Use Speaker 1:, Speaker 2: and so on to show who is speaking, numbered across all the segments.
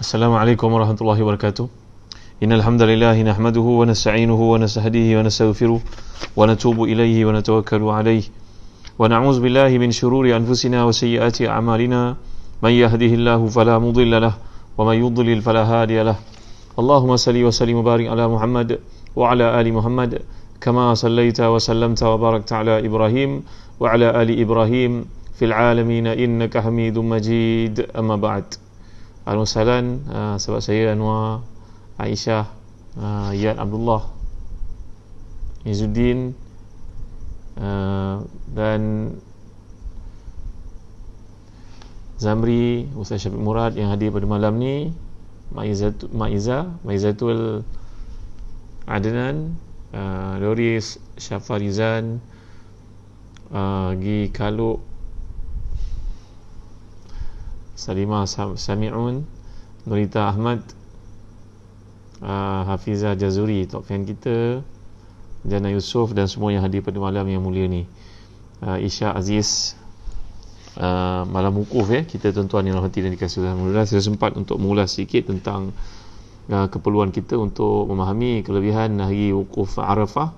Speaker 1: Assalamualaikum warahmatullahi wabarakatuh. Innal hamdalillah nahmaduhu wa nasta'inuhu wa nastahdihi wa nastaghfiruh wa natubu ilayhi wa natawakkalu alayhi wa na'udzu billahi min shururi anfusina wa sayyiati a'malina may yahdihillahu fala mudilla lahu wa may yudlil fala hadiya lahu. Allahumma salli wa sallim wa barik ala Muhammad wa ala ali Muhammad kama sallaita wa sallamta wa barakta ala Ibrahim wa ala ali Ibrahim fil alamin innaka Hamidum Majid. Amma ba'd. Al-Musalan, sahabat saya Anwar, Aisyah, Yad Abdullah, Izzuddin, dan Zamri, Ustaz Syafiq Murad yang hadir pada malam ni, Maizatul Adnan, Doris, Syafarizan, Gi Kaluk, Salimah Sami'un, Nurita Ahmad, Hafizah Jazuri, top fan kita, Jana Yusof dan semua yang hadir pada malam yang mulia ni. Isya Aziz, malam wukuf kita tuan-tuan yang rahmati dan dikasihi Allah. Alhamdulillah saya sempat untuk mengulas sedikit tentang keperluan kita untuk memahami kelebihan hari wukuf Arafah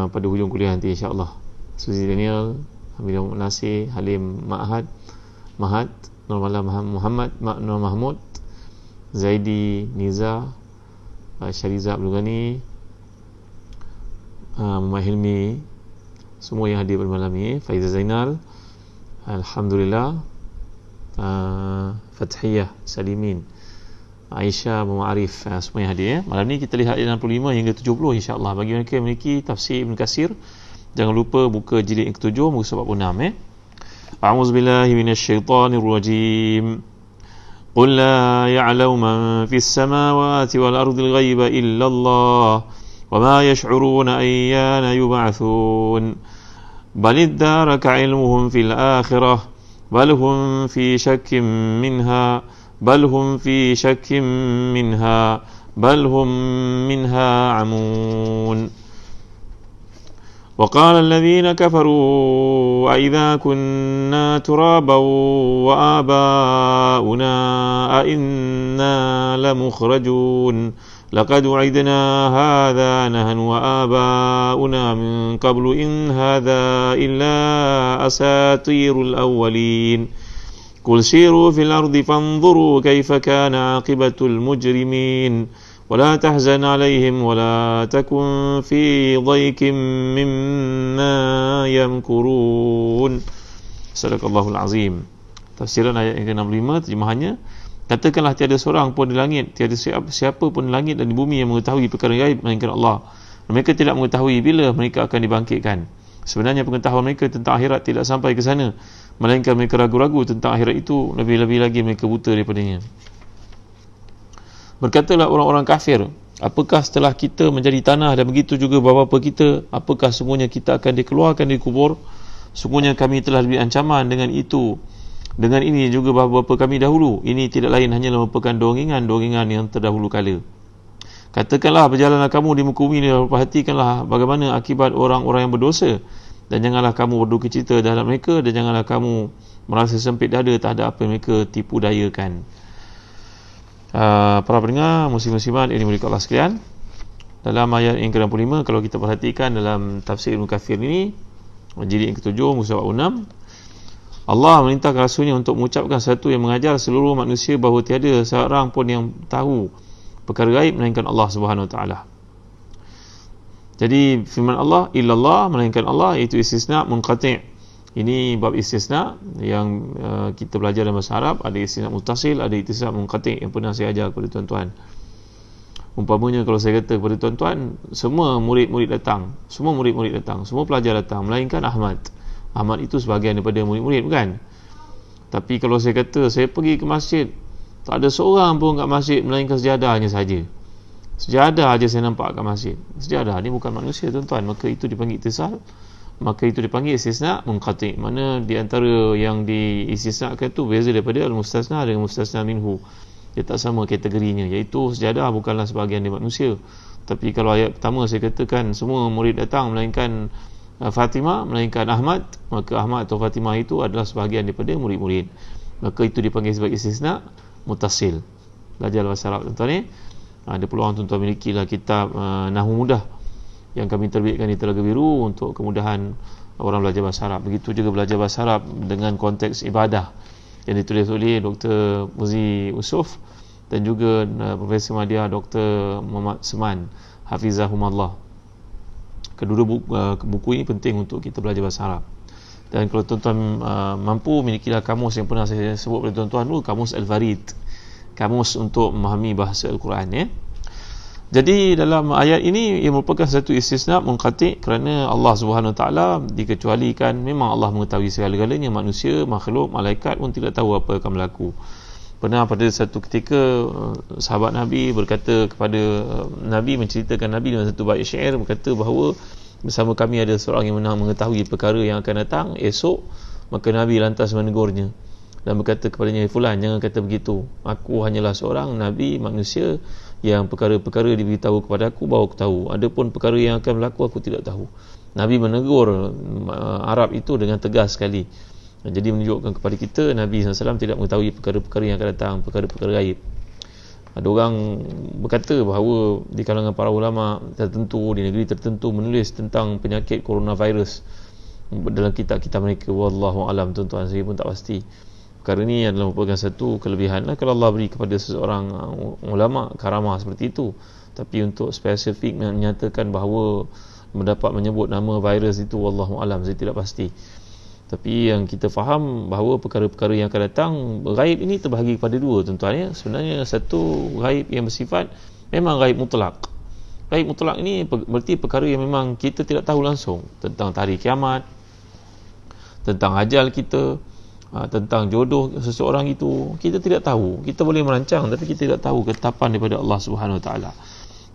Speaker 1: pada hujung kuliah nanti insya-Allah. Suzy Daniel, Hamidah Nasir, Halim Mahat, Nurmala Muhammad, Nur Mahmud, Zaidi Niza, Syariza Abdul Ghani, Muhammad Hilmi, semua yang hadir pada malam ni, Faizah Zainal, Alhamdulillah, Fathiyah Salimin, Aisyah Mu'arif, semua yang hadir. Malam ni kita lihat 65 hingga 70 insya-Allah. Bagi mereka yang memiliki tafsir Ibn Katsir, jangan lupa buka jilid yang ke-7 muka surat 46. أعوذ بالله من الشيطان الرجيم قل لا يعلم من في السماوات والأرض الغيب إلا الله وما يشعرون أيان يبعثون بل ادارك علمهم في الآخرة بل هم في شك منها بل هم منها عمون وقال الذين كفروا أئذا كنا ترابا وآباؤنا أئنا لمخرجون لقد وعدنا هذا نحن وآباؤنا من قبل إن هذا إلا أساطير الأولين قل سيروا في الأرض فانظروا كيف كان عاقبة المجرمين ولا تحزن عليهم ولا تكن في ضيق مما يمكرون. Sadaqallahul Azim. Tafsiran ayat yang ke-65 terjemahannya, katakanlah tiada seorang pun di langit, tiada siapa pun di langit dan di bumi yang mengetahui perkara gaib melainkan Allah. Mereka tidak mengetahui bila mereka akan dibangkitkan. Sebenarnya pengetahuan mereka tentang akhirat tidak sampai ke sana, melainkan mereka ragu-ragu tentang akhirat itu, lebih-lebih lagi mereka buta daripadanya. Berkatalah orang-orang kafir, apakah setelah kita menjadi tanah dan begitu juga bapa-bapa kita, apakah sungguhnya kita akan dikeluarkan dari kubur? Sungguhnya kami telah diberi ancaman dengan itu, dengan ini juga bapa-bapa kami dahulu. Ini tidak lain hanyalah merupakan dongeng-dongeng yang terdahulu kala. Katakanlah, berjalanlah kamu di muka bumi dan perhatikanlah bagaimana akibat orang-orang yang berdosa, dan janganlah kamu berduka cita terhadap mereka, dan janganlah kamu merasa sempit dada terhadap apa yang mereka tipu dayakan. Para pendengar, muslim-muslimat ini mulia Allah sekalian, dalam ayat yang ke-65, kalau kita perhatikan dalam tafsir Ibn Katsir ini, jilid yang ke-7 muka surat 6, Allah memerintahkan Rasulnya untuk mengucapkan satu yang mengajar seluruh manusia bahawa tiada seorang pun yang tahu perkara gaib melainkan Allah Subhanahu Wa Taala. Jadi firman Allah, illallah, melainkan Allah, iaitu istisna munqati'. Ini bab istisna yang kita belajar dalam bahasa Arab. Ada istisna muttasil, ada istisna munqati' yang pernah saya ajar kepada tuan-tuan. Umpamanya kalau saya kata kepada tuan-tuan, semua murid-murid datang, semua pelajar datang, melainkan Ahmad itu sebahagian daripada murid-murid, bukan? Tapi kalau saya kata saya pergi ke masjid, tak ada seorang pun kat masjid melainkan sejadahnya saja. Sejadah aja saya nampak kat masjid. Sejadah ni bukan manusia, tuan-tuan. Maka itu dipanggil ittisal, maka itu dipanggil istisna munqati'. Mana di antara yang diistisnakan itu beza daripada al-mustasna dengan mustasna minhu. Dia tak sama kategorinya, iaitu sejadah bukanlah sebahagian dari manusia. Tapi kalau ayat pertama saya katakan semua murid datang melainkan Fatimah, melainkan Ahmad, maka Ahmad atau Fatimah itu adalah sebahagian daripada murid-murid. Maka itu dipanggil sebagai istisna muttasil. belajar bahasa Arab tuan-tuan ni. Ada peluang tuan-tuan milikilah kitab Nahwu Mudah yang kami terbitkan di Telaga Biru untuk kemudahan orang belajar bahasa Arab. Begitu juga belajar bahasa Arab dengan konteks ibadah yang ditulis oleh Dr. Muzi Usuf dan juga Profesor Madya Dr. Muhammad Seman Hafizahumallah. Kedua-dua buku ini penting untuk kita belajar bahasa Arab. Dan kalau tuan-tuan mampu, milikilah kamus yang pernah saya sebut kepada tuan-tuan dulu, kamus Al-Farid, kamus untuk memahami bahasa Al-Quran ya. Jadi dalam ayat ini ia merupakan satu istisna munqati kerana Allah Subhanahu Wa Taala dikecualikan. Memang Allah mengetahui segala-galanya, manusia, makhluk, malaikat pun tidak tahu apa akan berlaku. Pernah pada satu ketika sahabat Nabi berkata kepada Nabi, menceritakan Nabi dalam satu bait syair, berkata bahawa bersama kami ada seorang yang mengetahui perkara yang akan datang esok. Maka Nabi lantas menegurnya dan berkata kepadanya, fulan, jangan kata begitu, aku hanyalah seorang Nabi manusia yang perkara-perkara diberitahu kepada aku baru aku tahu, adapun perkara yang akan berlaku aku tidak tahu. Nabi menegur Arab itu dengan tegas sekali. Jadi menunjukkan kepada kita Nabi SAW tidak mengetahui perkara-perkara yang akan datang, perkara-perkara gaib. Ada orang berkata bahawa di kalangan para ulama tertentu di negeri tertentu menulis tentang penyakit coronavirus dalam kitab-kitab mereka. Wallahu alam, tuan-tuan, saya pun tak pasti. Perkara ini adalah merupakan satu kelebihan kalau Allah beri kepada seseorang ulama karamah seperti itu. Tapi untuk spesifik menyatakan bahawa mendapat menyebut nama virus itu, wallahu alam, saya tidak pasti. Tapi yang kita faham bahawa perkara-perkara yang akan datang, gaib ini terbahagi kepada dua, tuan-tuan ya. Sebenarnya satu gaib yang bersifat memang gaib mutlak. Gaib mutlak ini berarti perkara yang memang kita tidak tahu langsung, tentang tarikh kiamat, tentang ajal kita, tentang jodoh seseorang itu kita tidak tahu. Kita boleh merancang tapi kita tidak tahu ketetapan daripada Allah Subhanahu Wa Taala.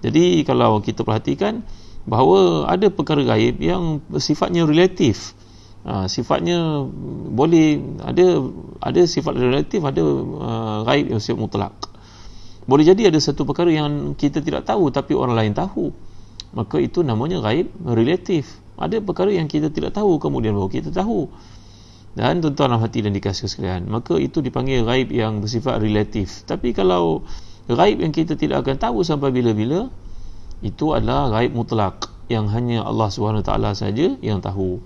Speaker 1: Jadi kalau kita perhatikan bahawa ada perkara gaib yang sifatnya relatif, sifatnya boleh ada sifat relatif, ada gaib yang sifat mutlak. Boleh jadi ada satu perkara yang kita tidak tahu tapi orang lain tahu, maka itu namanya gaib relatif. Ada perkara yang kita tidak tahu kemudian baru kita tahu. Dan tuan-tuan hati dan dikasih sekalian, maka itu dipanggil gaib yang bersifat relatif. Tapi kalau gaib yang kita tidak akan tahu sampai bila-bila, itu adalah gaib mutlak yang hanya Allah Subhanahu Taala saja yang tahu.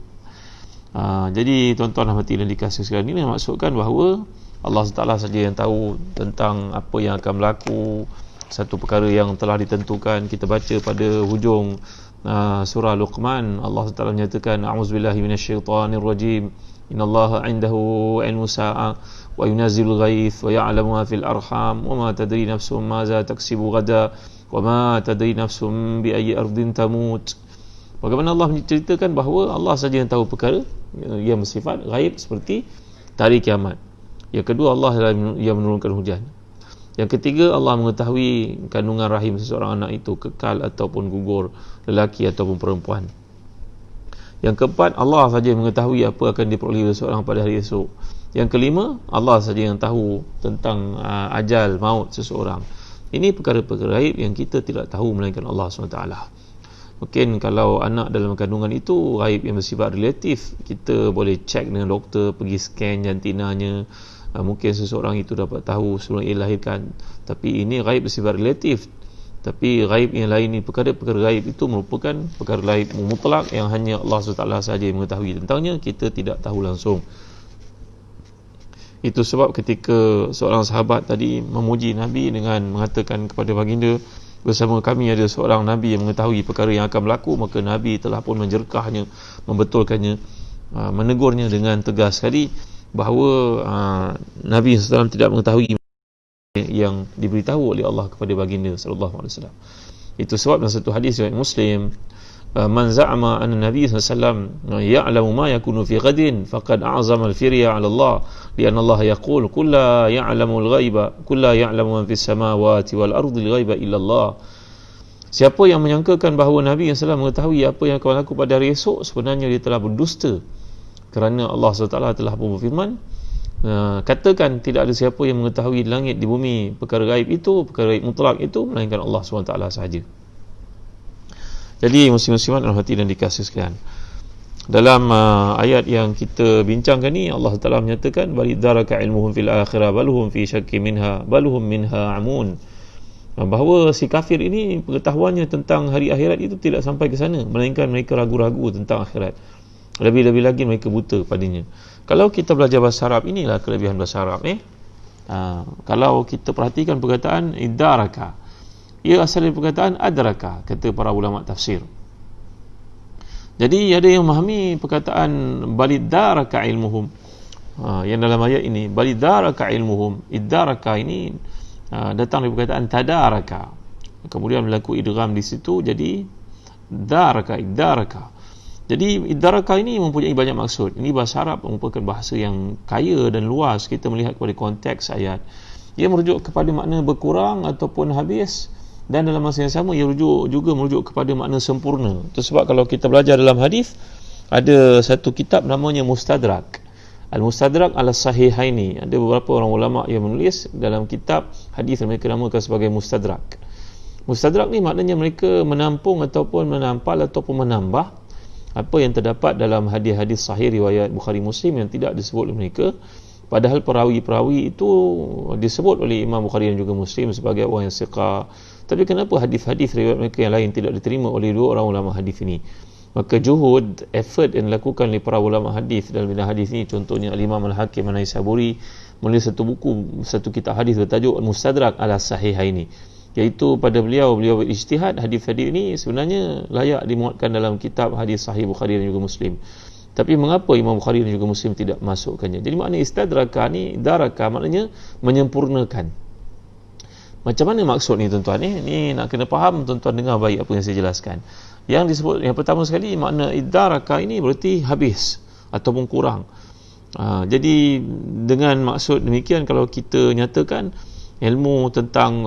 Speaker 1: Jadi tuan-tuan hati dan dikasih sekalian, ini maksudkan bahawa Allah SWT saja yang tahu tentang apa yang akan berlaku, satu perkara yang telah ditentukan. Kita baca pada hujung surah Luqman, Allah SWT menyatakan, a'udzubillahi minasyaitanirrajim, innallaha 'indahu 'ilmu sa'ah wa yunazzilul ghaith wa ya'lamu ma fil arham wa ma tadri nafsun maza taksibu ghada wa ma tadri nafsun bi ayyi ardin tamut. Bagaimana Allah menceritakan bahawa Allah saja yang tahu perkara yang bersifat gaib seperti tarikh kiamat. Yang kedua, Allah yang menurunkan hujan. Yang ketiga, Allah mengetahui kandungan rahim seseorang anak itu kekal ataupun gugur, lelaki ataupun perempuan. Yang keempat, Allah saja yang mengetahui apa akan diperoleh oleh seseorang pada hari esok. Yang kelima, Allah saja yang tahu tentang ajal, maut seseorang. Ini perkara-perkara gaib yang kita tidak tahu melainkan Allah SWT. Mungkin kalau anak dalam kandungan itu gaib yang bersifat relatif, kita boleh cek dengan doktor, pergi scan jantinanya, mungkin seseorang itu dapat tahu sebelum ia dilahirkan. Tapi ini gaib bersifat relatif. Tapi gaib yang lain ni, perkara-perkara gaib itu merupakan perkara gaib mutlak yang hanya Allah SWT sahaja yang mengetahui tentangnya, kita tidak tahu langsung. Itu sebab ketika seorang sahabat tadi memuji Nabi dengan mengatakan kepada baginda, bersama kami ada seorang Nabi yang mengetahui perkara yang akan berlaku, maka Nabi telah pun menjerkahnya, membetulkannya, menegurnya dengan tegas sekali bahawa Nabi SAW tidak mengetahui yang diberitahu oleh Allah kepada baginda sallallahu alaihi wasallam. Itu sebab dalam satu hadis riwayat Muslim, man za'ama anna Nabi sallallahu alaihi wasallam ya'lamu ma yakunu fi ghadin faqad a'zama al-firya 'ala Allah, li'anna Allah yaqul qul la ya'lamu al-ghaiba qul la ya'lamu man fis samawati wal ardi al-ghaiba illa Allah. Siapa yang menyangkakan bahawa Nabi SAW mengetahui apa yang akan berlaku pada hari esok, sebenarnya dia telah berdusta, kerana Allah SWT telah berfirman, katakan tidak ada siapa yang mengetahui di langit di bumi perkara gaib itu, perkara gaib mutlak itu, melainkan Allah SWT sahaja. Jadi muslim-muslimat dalam hati dan dikasih sekalian, dalam ayat yang kita bincangkan ni, Allah Taala menyatakan balidaraka ilmuhum fil akhirah balhum fi syakki minha balhum minha amun, bahawa si kafir ini pengetahuannya tentang hari akhirat itu tidak sampai ke sana, melainkan mereka ragu-ragu tentang akhirat. Lebih-lebih lagi mereka buta padanya. Kalau kita belajar bahasa Arab, inilah kelebihan bahasa Arab kalau kita perhatikan perkataan idaraka, ia asal dari perkataan adraka, kata para ulama tafsir. Jadi ada yang memahami perkataan balidaraka ilmuhum, yang dalam ayat ini balidaraka ilmuhum, idaraka ini datang dari perkataan tadaraka, kemudian berlaku idgham di situ jadi daraka, idaraka. Jadi idaraka ini mempunyai banyak maksud. Ini bahasa Arab merupakan bahasa yang kaya dan luas. Kita melihat kepada konteks ayat, ia merujuk kepada makna berkurang ataupun habis, dan dalam masa yang sama ia juga merujuk kepada makna sempurna. Itu sebab kalau kita belajar dalam hadis, ada satu kitab namanya Mustadrak, Al-Mustadrak ala Sahihaini. Ada beberapa orang ulama yang menulis dalam kitab hadis yang mereka namakan sebagai Mustadrak. Mustadrak ni maknanya mereka menampung ataupun menampal ataupun menambah apa yang terdapat dalam hadis-hadis sahih riwayat Bukhari Muslim yang tidak disebut oleh mereka, padahal perawi-perawi itu disebut oleh Imam Bukhari dan juga Muslim sebagai orang yang siqah. Tapi kenapa hadis-hadis riwayat mereka yang lain tidak diterima oleh dua orang ulama hadis ini? Maka juhud, effort yang dilakukan oleh para ulama hadis dalam bidang hadis ini, contohnya Al-Imam Al-Hakim An-Naisaburi menulis satu kitab hadis bertajuk Al-Mustadrak ala Sahihaini, iaitu pada beliau berijtihad hadis-hadis ini sebenarnya layak dimuatkan dalam kitab hadis sahih Bukhari dan juga Muslim. Tapi mengapa Imam Bukhari dan juga Muslim tidak masukkannya? Jadi makna istadraka ni, daraka maknanya menyempurnakan. Macam mana maksud ni tuan-tuan ni? Ni nak kena faham, tuan-tuan dengar baik apa yang saya jelaskan. Yang disebut yang pertama sekali, makna idaraka ini berarti habis ataupun kurang. Jadi dengan maksud demikian, kalau kita nyatakan ilmu tentang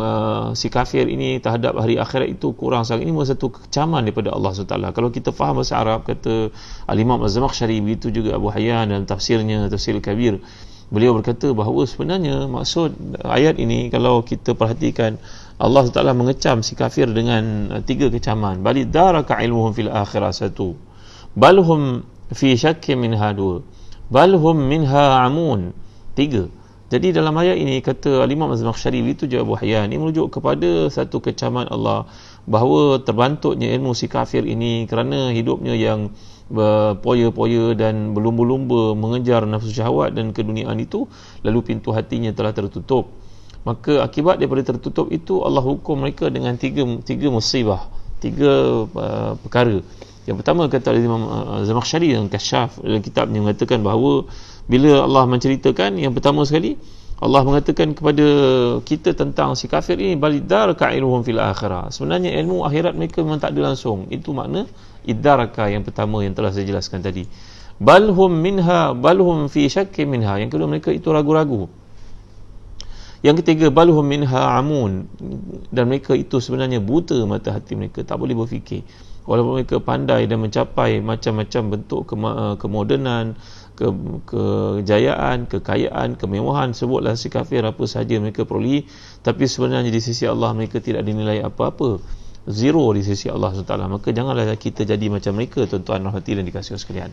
Speaker 1: si kafir ini terhadap hari akhirat itu kurang sangat, ini satu kecaman daripada Allah SWT. Kalau kita faham bahasa Arab, kata Al-Imam Az-Zamakhsyari, begitu juga Abu Hayyan dalam tafsirnya, Tafsir Kabir, beliau berkata bahawa sebenarnya maksud ayat ini, kalau kita perhatikan, Allah SWT mengecam si kafir dengan tiga kecaman. Balidaraka ilmuhum fil akhirah, satu. Balhum fi syakki minha, dua. Balhum minha amun, tiga. Jadi dalam ayat ini, kata Al-Imam Az-Zamakhsyari, itu je Abu Hayyan, ini merujuk kepada satu kecaman Allah, bahawa terbantutnya ilmu si kafir ini kerana hidupnya yang berpoya-poya dan berlumba-lumba mengejar nafsu syahwat dan keduniaan itu, lalu pintu hatinya telah tertutup. Maka akibat daripada tertutup itu, Allah hukum mereka dengan tiga musibah, tiga perkara. Yang pertama, kata Imam Zamakhsyari dalam Kasyaf, dalam kitabnya, mengatakan bahawa bila Allah menceritakan, yang pertama sekali Allah mengatakan kepada kita tentang si kafir ini, balidaraka ilmuhum fil akhirah, sebenarnya ilmu akhirat mereka memang tak ada langsung. Itu makna idaraka yang pertama yang telah saya jelaskan tadi. Balhum fi syakki minha, yang kedua mereka itu ragu-ragu. Yang ketiga, balhum minha amun, dan mereka itu sebenarnya buta mata hati mereka, tak boleh berfikir. Walaupun mereka pandai dan mencapai macam-macam bentuk kemodenan, kejayaan, kekayaan, kemewahan, sebutlah si kafir apa sahaja mereka perolehi, tapi sebenarnya di sisi Allah mereka tidak dinilai apa-apa, zero di sisi Allah SWT. Maka janganlah kita jadi macam mereka, tuan-tuan rahmati dan dikasihi sekalian.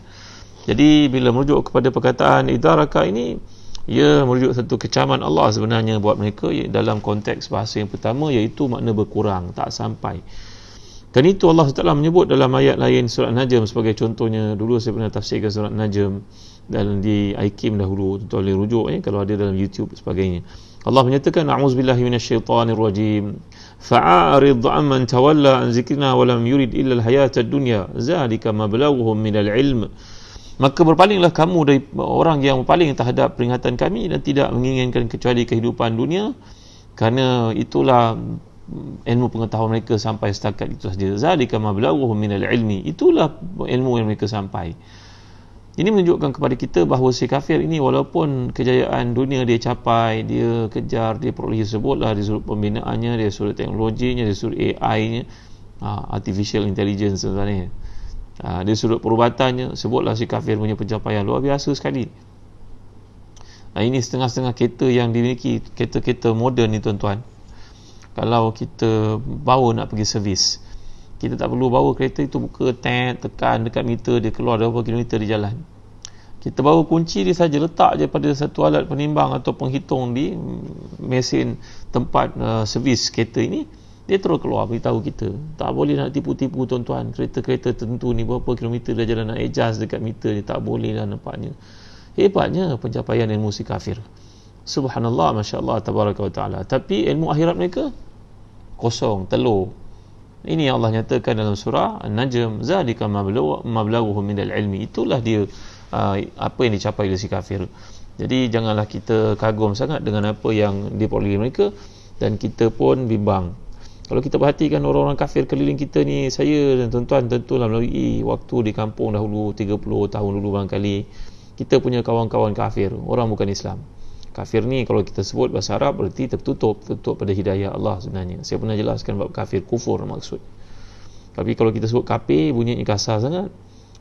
Speaker 1: Jadi bila merujuk kepada perkataan idaraka ini, ia merujuk satu kecaman Allah sebenarnya buat mereka dalam konteks bahasa yang pertama, iaitu makna berkurang, tak sampai. Dan itu Allah SWT menyebut dalam ayat lain, surat Najm sebagai contohnya. Dulu saya pernah tafsirkan surat Najm dan di IKIM dahulu, tuan-tuan boleh rujuk kalau ada dalam YouTube sebagainya. Allah menyatakan, a'udzubillahi minasyaitanirrajim, fa'arid amman tawalla an zikrina wa lam yurid illa al-hayata ad-dunya zalika mablaghuhum minal ilm. Maka berpalinglah kamu dari orang yang berpaling terhadap peringatan kami dan tidak menginginkan kecuali kehidupan dunia, kerana itulah ilmu pengetahuan mereka sampai setakat itu saja. Zalika mablaghuhum minal ilmi, itulah ilmu yang mereka sampai. Ini menunjukkan kepada kita bahawa si kafir ini, walaupun kejayaan dunia dia capai, dia kejar, dia perolehi, sebutlah di sudut pembinaannya, dia sudut teknologinya, dia sudut AI-nya, artificial intelligence sebenarnya, dia sudut perubatannya, sebutlah si kafir punya pencapaian luar biasa sekali. Ini setengah-setengah kereta yang dimiliki, kereta-kereta moden ni tuan-tuan, kalau kita bawa nak pergi servis, Kita tak perlu bawa kereta itu buka tekan dekat meter, dia keluar berapa kilometer di jalan. Kita bawa kunci dia saja, letak je pada satu alat penimbang atau penghitung di mesin tempat servis kereta ini, dia terus keluar beritahu kita. Tak boleh nak tipu-tipu tuan-tuan, kereta-kereta tertentu ni berapa kilometer dah jalan, nak adjust dekat meter ni, tak boleh lah nampaknya. Hebatnya pencapaian ilmu si kafir. Subhanallah, Masya Allah, Tabaraka wa Ta'ala. Tapi ilmu akhirat mereka kosong, telur. Ini yang Allah nyatakan dalam surah An-Najm, zalika mablaghuhum minal ilmi. Itulah dia apa yang dicapai oleh si kafir. Jadi janganlah kita kagum sangat dengan apa yang diperolehi mereka, dan kita pun bimbang. Kalau kita perhatikan orang-orang kafir keliling kita ni, saya dan tuan-tuan tentulah melalui waktu di kampung dahulu 30 tahun dulu barangkali, kita punya kawan-kawan kafir, orang bukan Islam. Kafir ni kalau kita sebut bahasa Arab berarti tertutup pada hidayah Allah sebenarnya. Saya pernah jelaskan bab kafir, kufur maksud. Tapi kalau kita sebut kafir, bunyinya kasar sangat.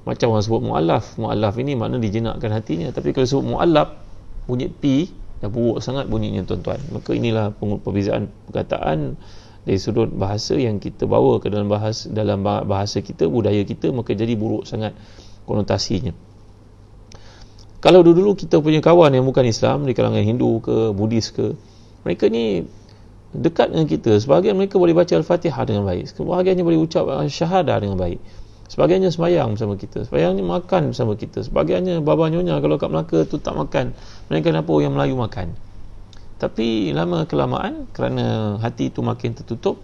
Speaker 1: Macam orang sebut mu'allaf. Mu'allaf ini makna dijenakkan hatinya. Tapi kalau sebut mu'allab, bunyi pi, dah buruk sangat bunyinya tuan-tuan. Maka inilah perbezaan perkataan dari sudut bahasa yang kita bawa ke dalam bahasa kita, budaya kita, maka jadi buruk sangat konotasinya. Kalau dulu kita punya kawan yang bukan Islam, di kalangan Hindu ke, Buddhis ke, mereka ni dekat dengan kita. Sebahagian mereka boleh baca Al-Fatihah dengan baik, sebahagiannya boleh ucap syahadah dengan baik, sebahagiannya sembahyang bersama kita, sebahagiannya makan bersama kita, sebahagiannya baba nyonya kalau kat Melaka tu tak makan, melainkan apa yang Melayu makan. Tapi lama kelamaan, kerana hati itu makin tertutup,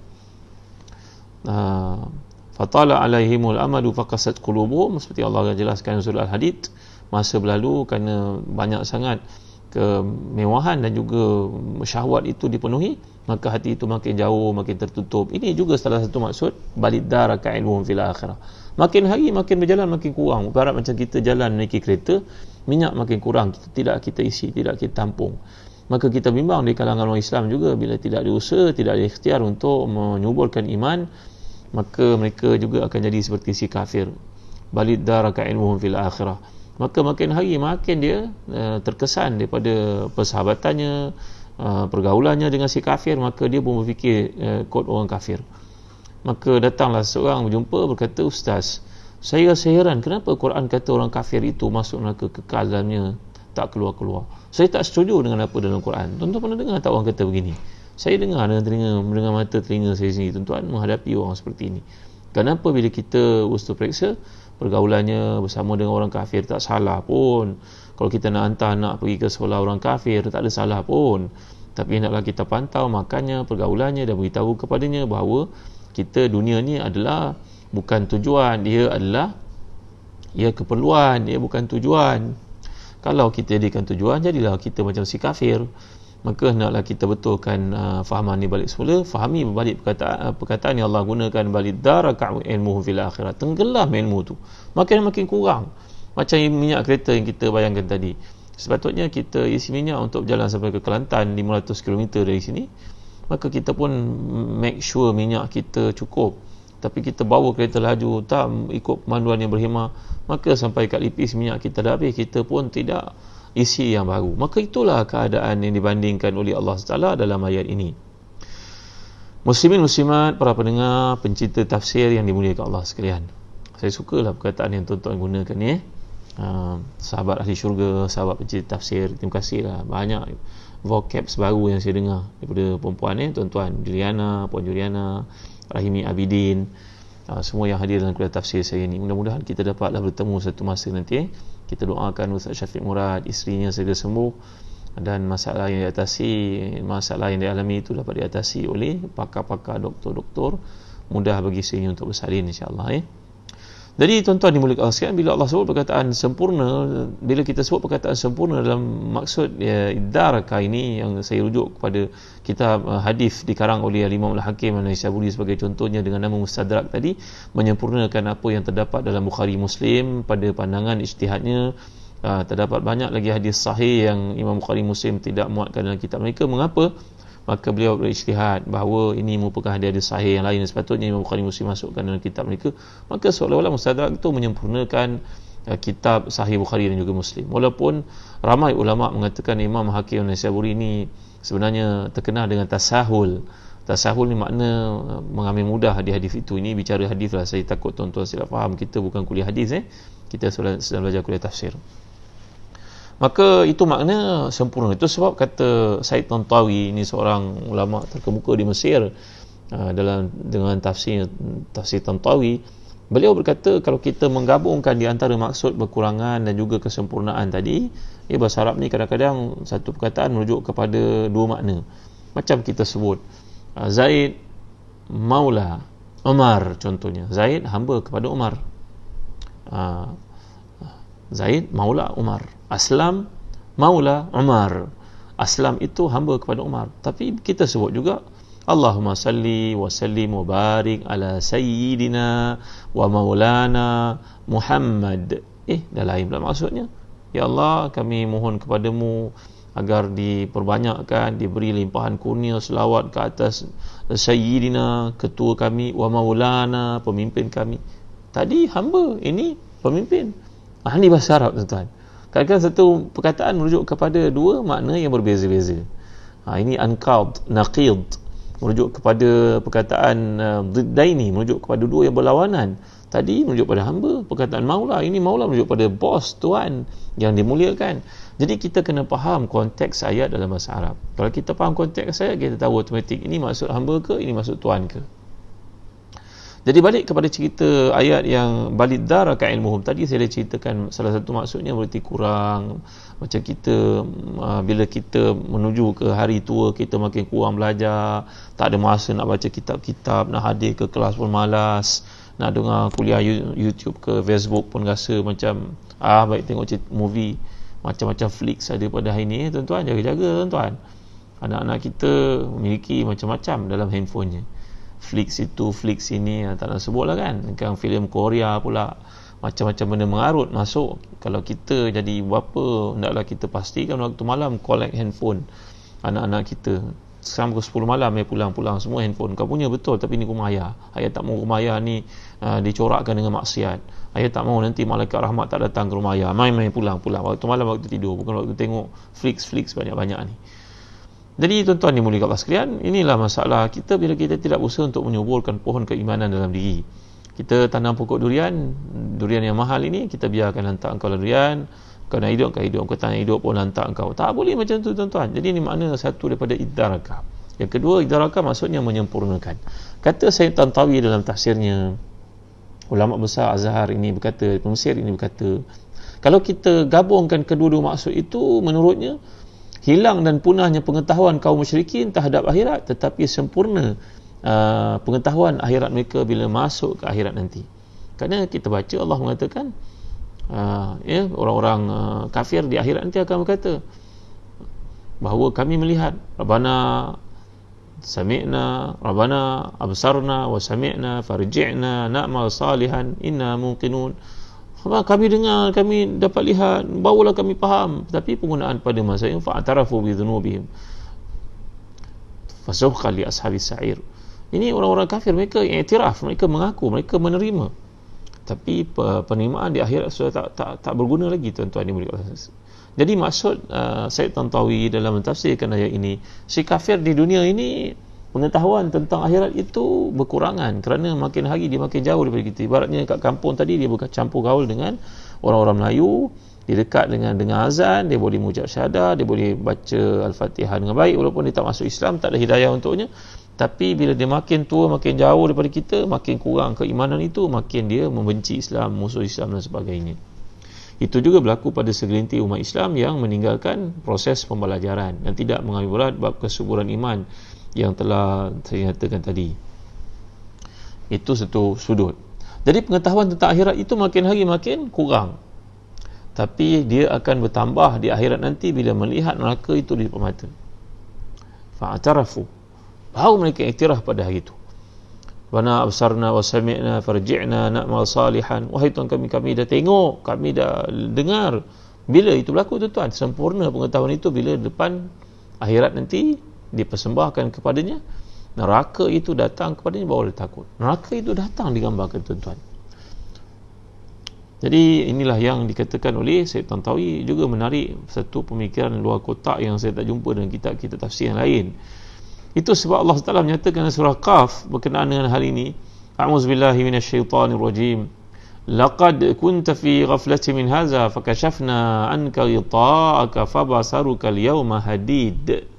Speaker 1: fatala alaihimul amadu faqasat qulubuhum, seperti Allah jelaskan surah Al-Hadid, masa berlalu kerana banyak sangat kemewahan dan juga syahwat itu dipenuhi, maka hati itu makin jauh, makin tertutup. Ini juga salah satu maksud balidara ka'ilhum fil akhirah. Makin hari makin berjalan makin kurang. Ibarat macam kita jalan naiki kereta, minyak makin kurang, tidak kita isi, tidak kita tampung. Maka kita bimbang di kalangan orang Islam juga, bila tidak ada usaha, tidak ada ikhtiar untuk menyuburkan iman, maka mereka juga akan jadi seperti si kafir. Balidara ka'ilhum fil akhirah. Maka makin hari makin dia terkesan daripada persahabatannya, pergaulannya dengan si kafir, maka dia pun berfikir kod orang kafir. Maka datanglah seorang berjumpa, berkata, Ustaz, saya rasa heran kenapa Quran kata orang kafir itu masuk neraka kekal dalamnya, tak keluar-keluar. Saya tak setuju dengan apa dalam Quran. Tuan-tuan pernah dengar tak orang kata begini? Saya dengar dengan mata telinga saya sendiri, tuan-tuan, menghadapi orang seperti ini. Kenapa bila kita usaha periksa pergaulannya bersama dengan orang kafir, tak salah pun. Kalau kita nak hantar anak pergi ke sekolah orang kafir, tak ada salah pun. Tapi hendaklah kita pantau makannya, pergaulannya, dan beritahu kepadanya bahawa kita, dunia ni adalah bukan tujuan, dia adalah keperluan, dia bukan tujuan. Kalau kita jadikan tujuan, jadilah kita macam si kafir. Maka hendaklah kita betulkan fahaman ni balik semula, fahami balik perkataan yang Allah gunakan, balik daraka ilmuhu fil akhirah, tenggelam ilmu tu, makin kurang. Macam minyak kereta yang kita bayangkan tadi, sepatutnya kita isi minyak untuk berjalan sampai ke Kelantan 500 km dari sini, maka kita pun make sure minyak kita cukup. Tapi kita bawa kereta laju, tak ikut pemanduan yang berhemah, maka sampai kat Lipis minyak kita dah habis, kita pun tidak isi yang baru. Maka itulah keadaan yang dibandingkan oleh Allah SWT dalam ayat ini. Muslimin muslimat, para pendengar, pencinta tafsir yang dimuliakan Allah sekalian, saya sukalah perkataan yang tuan-tuan gunakan ni. Sahabat ahli syurga, sahabat pencinta tafsir, terima kasihlah. Banyak vocabs baru yang saya dengar daripada perempuan ni, tuan-tuan Juliana, Puan Juliana, Rahimi Abidin, semua yang hadir dalam kuliah tafsir saya ni. Mudah-mudahan kita dapatlah bertemu satu masa nanti. Kita doakan Ustaz Syafiq Murad, isterinya segera sembuh, dan masalah yang yang dialami itu dapat diatasi oleh pakar-pakar, doktor-doktor. Mudah bagi saya untuk bersalin, insya-Allah. Jadi tuan-tuan dimuliakan Allah sekalian, bila Allah sebut perkataan sempurna, bila kita sebut perkataan sempurna dalam maksud idaraka ini, yang saya rujuk kepada kitab hadis dikarang oleh Imam Al-Hakim An-Naisaburi sebagai contohnya dengan nama Mustadrak tadi, menyempurnakan apa yang terdapat dalam Bukhari Muslim pada pandangan ijtihadnya. Terdapat banyak lagi hadis sahih yang Imam Bukhari Muslim tidak muatkan dalam kitab mereka. Mengapa? Maka beliau berijtihad bahawa ini merupakan hadis sahih yang lain, sepatutnya Imam Bukhari Muslim masukkan dalam kitab mereka. Maka seolah-olah Mustadrak itu menyempurnakan kitab Sahih Bukhari dan juga Muslim. Walaupun ramai ulama mengatakan Imam Hakim An-Naisaburi ini sebenarnya terkenal dengan tasahul. Tasahul ni makna mengambil mudah di hadis itu. Ini bicara hadis lah, saya takut tuan-tuan silap faham, kita bukan kuliah hadis, kita sedang belajar kuliah tafsir. Maka itu makna sempurna. Itu sebab kata Said Tantawi, ini seorang ulama terkemuka di Mesir, dengan tafsir Tantawi, beliau berkata kalau kita menggabungkan di antara maksud berkurangan dan juga kesempurnaan tadi, bahasa Arab ni kadang-kadang satu perkataan merujuk kepada dua makna. Macam kita sebut Zaid Maula Umar, contohnya Zaid hamba kepada Umar, Zaid Maula Umar. Aslam Maula Umar, Aslam itu hamba kepada Umar. Tapi kita sebut juga Allahumma salli wa sallim wa barik ala sayyidina wa maulana Muhammad. Dah lain pula maksudnya. Ya Allah, kami mohon kepadamu agar diperbanyakkan, diberi limpahan kurnia selawat ke atas sayyidina, ketua kami, wa maulana, pemimpin kami. Tadi hamba, ini pemimpin. Ini bahasa Arab, tuan-tuan. Kadang-kadang satu perkataan merujuk kepada dua makna yang berbeza-beza. Ini anqad, naqid, merujuk kepada perkataan diddaini, merujuk kepada dua yang berlawanan. Tadi merujuk pada hamba, perkataan maula, ini maula merujuk pada bos, tuan yang dimuliakan. Jadi kita kena faham konteks ayat dalam bahasa Arab. Kalau kita faham konteks ayat, kita tahu automatik ini maksud hamba ke, ini maksud tuan ke. Jadi balik kepada cerita ayat yang balid daraka ilmuhum tadi, saya dah ceritakan salah satu maksudnya berarti kurang. Macam kita bila kita menuju ke hari tua, kita makin kurang belajar, tak ada masa nak baca kitab-kitab, nak hadir ke kelas pun malas, nak dengar kuliah YouTube ke Facebook pun rasa macam baik tengok movie. Macam-macam flicks ada pada hari ni, tuan-tuan, jaga-jaga tuan-tuan. Anak-anak kita memiliki macam-macam dalam handphonenya. Flicks itu, flicks ini, tak nak sebut lah kan. Filem Korea pula, macam-macam benda mengarut masuk. Kalau kita jadi bapa, hendaklah kita pastikan waktu malam collect handphone anak-anak kita. Sekarang pukul 10 malam pulang-pulang semua handphone. Kau punya betul, tapi ni rumah ayah. Ayah tak mau rumah ayah ni dicorakkan dengan maksiat. Ayah tak mau nanti malaikat rahmat tak datang ke rumah ayah. Main-main pulang-pulang waktu malam, waktu tidur, bukan waktu tengok flicks banyak-banyak ni. Jadi tuan-tuan dimuliakan Allah sekalian, inilah masalah kita bila kita tidak usaha untuk menyuburkan pohon keimanan dalam diri. Kita tanam pokok durian yang mahal ini, kita biarkan lantak engkau durian, kau nak hidup, kau tak nak hidup pun lantak engkau. Tak boleh macam tu, tuan-tuan. Jadi ini makna satu daripada idaraka. Yang kedua, idaraka maksudnya menyempurnakan. Kata Sayyid Tantawi dalam tafsirnya, ulama besar Azhar ini berkata, Mesir ini berkata, kalau kita gabungkan kedua-dua maksud itu, menurutnya hilang dan punahnya pengetahuan kaum musyrikin terhadap akhirat, tetapi sempurna pengetahuan akhirat mereka bila masuk ke akhirat nanti. Kerana kita baca Allah mengatakan orang-orang kafir di akhirat nanti akan berkata bahawa kami melihat Rabbana sami'na, Rabbana absarna wa sami'na farji'na na'mal salihan inna muqinun. Kami dengar, kami dapat lihat, barulah kami faham. Tapi penggunaan pada masa yang fa'tarafu bi dhunubihim fasuhqan li ashabis sa'ir. Ini orang-orang kafir, mereka iktiraf, mereka mengaku, mereka menerima. Tapi penerimaan di akhirat sudah tak berguna lagi, tuan-tuan dimuliakan. Jadi maksud Sayyid Tantawi dalam mentafsirkan ayat ini, si kafir di dunia ini pengetahuan tentang akhirat itu berkurangan kerana makin hari dia makin jauh daripada kita. Ibaratnya kat kampung tadi dia bercampur gaul dengan orang-orang Melayu, dia dekat dengan azan, dia boleh mengucap syahadah, dia boleh baca Al-Fatihah dengan baik walaupun dia tak masuk Islam, tak ada hidayah untuknya. Tapi bila dia makin tua, makin jauh daripada kita, makin kurang keimanan itu, makin dia membenci Islam, musuh Islam dan sebagainya. Itu juga berlaku pada segelintir umat Islam yang meninggalkan proses pembelajaran dan tidak mengambil berat bab kesuburan iman yang telah saya nyatakan tadi. Itu satu sudut. Jadi pengetahuan tentang akhirat itu makin hari makin kurang, tapi dia akan bertambah di akhirat nanti bila melihat neraka itu di depan mata. Fa'tarafu, baru mereka iktiraf pada hari itu. Wana absarna wa sami'na farji'na na'mal salihan. Wahai Tuhan kami dah tengok, kami dah dengar. Bila itu berlaku, tuan-tuan? Sempurna pengetahuan itu bila depan akhirat nanti dipersembahkan kepadanya, neraka itu datang kepadanya, baru dia takut. Neraka itu datang digambarkan, tuan-tuan. Jadi inilah yang dikatakan oleh Sayyid Tantawi, juga menarik satu pemikiran luar kotak yang saya tak jumpa dalam kitab-kitab tafsir yang lain. Itu sebab Allah Taala menyatakan dalam surah Qaf berkenaan dengan hal ini, a'udzubillahi minasyaitonirrajim, laqad kunta fi ghaflatin min hadza fakashafna anka ghita'aka fabasaruka al-yawma hadid.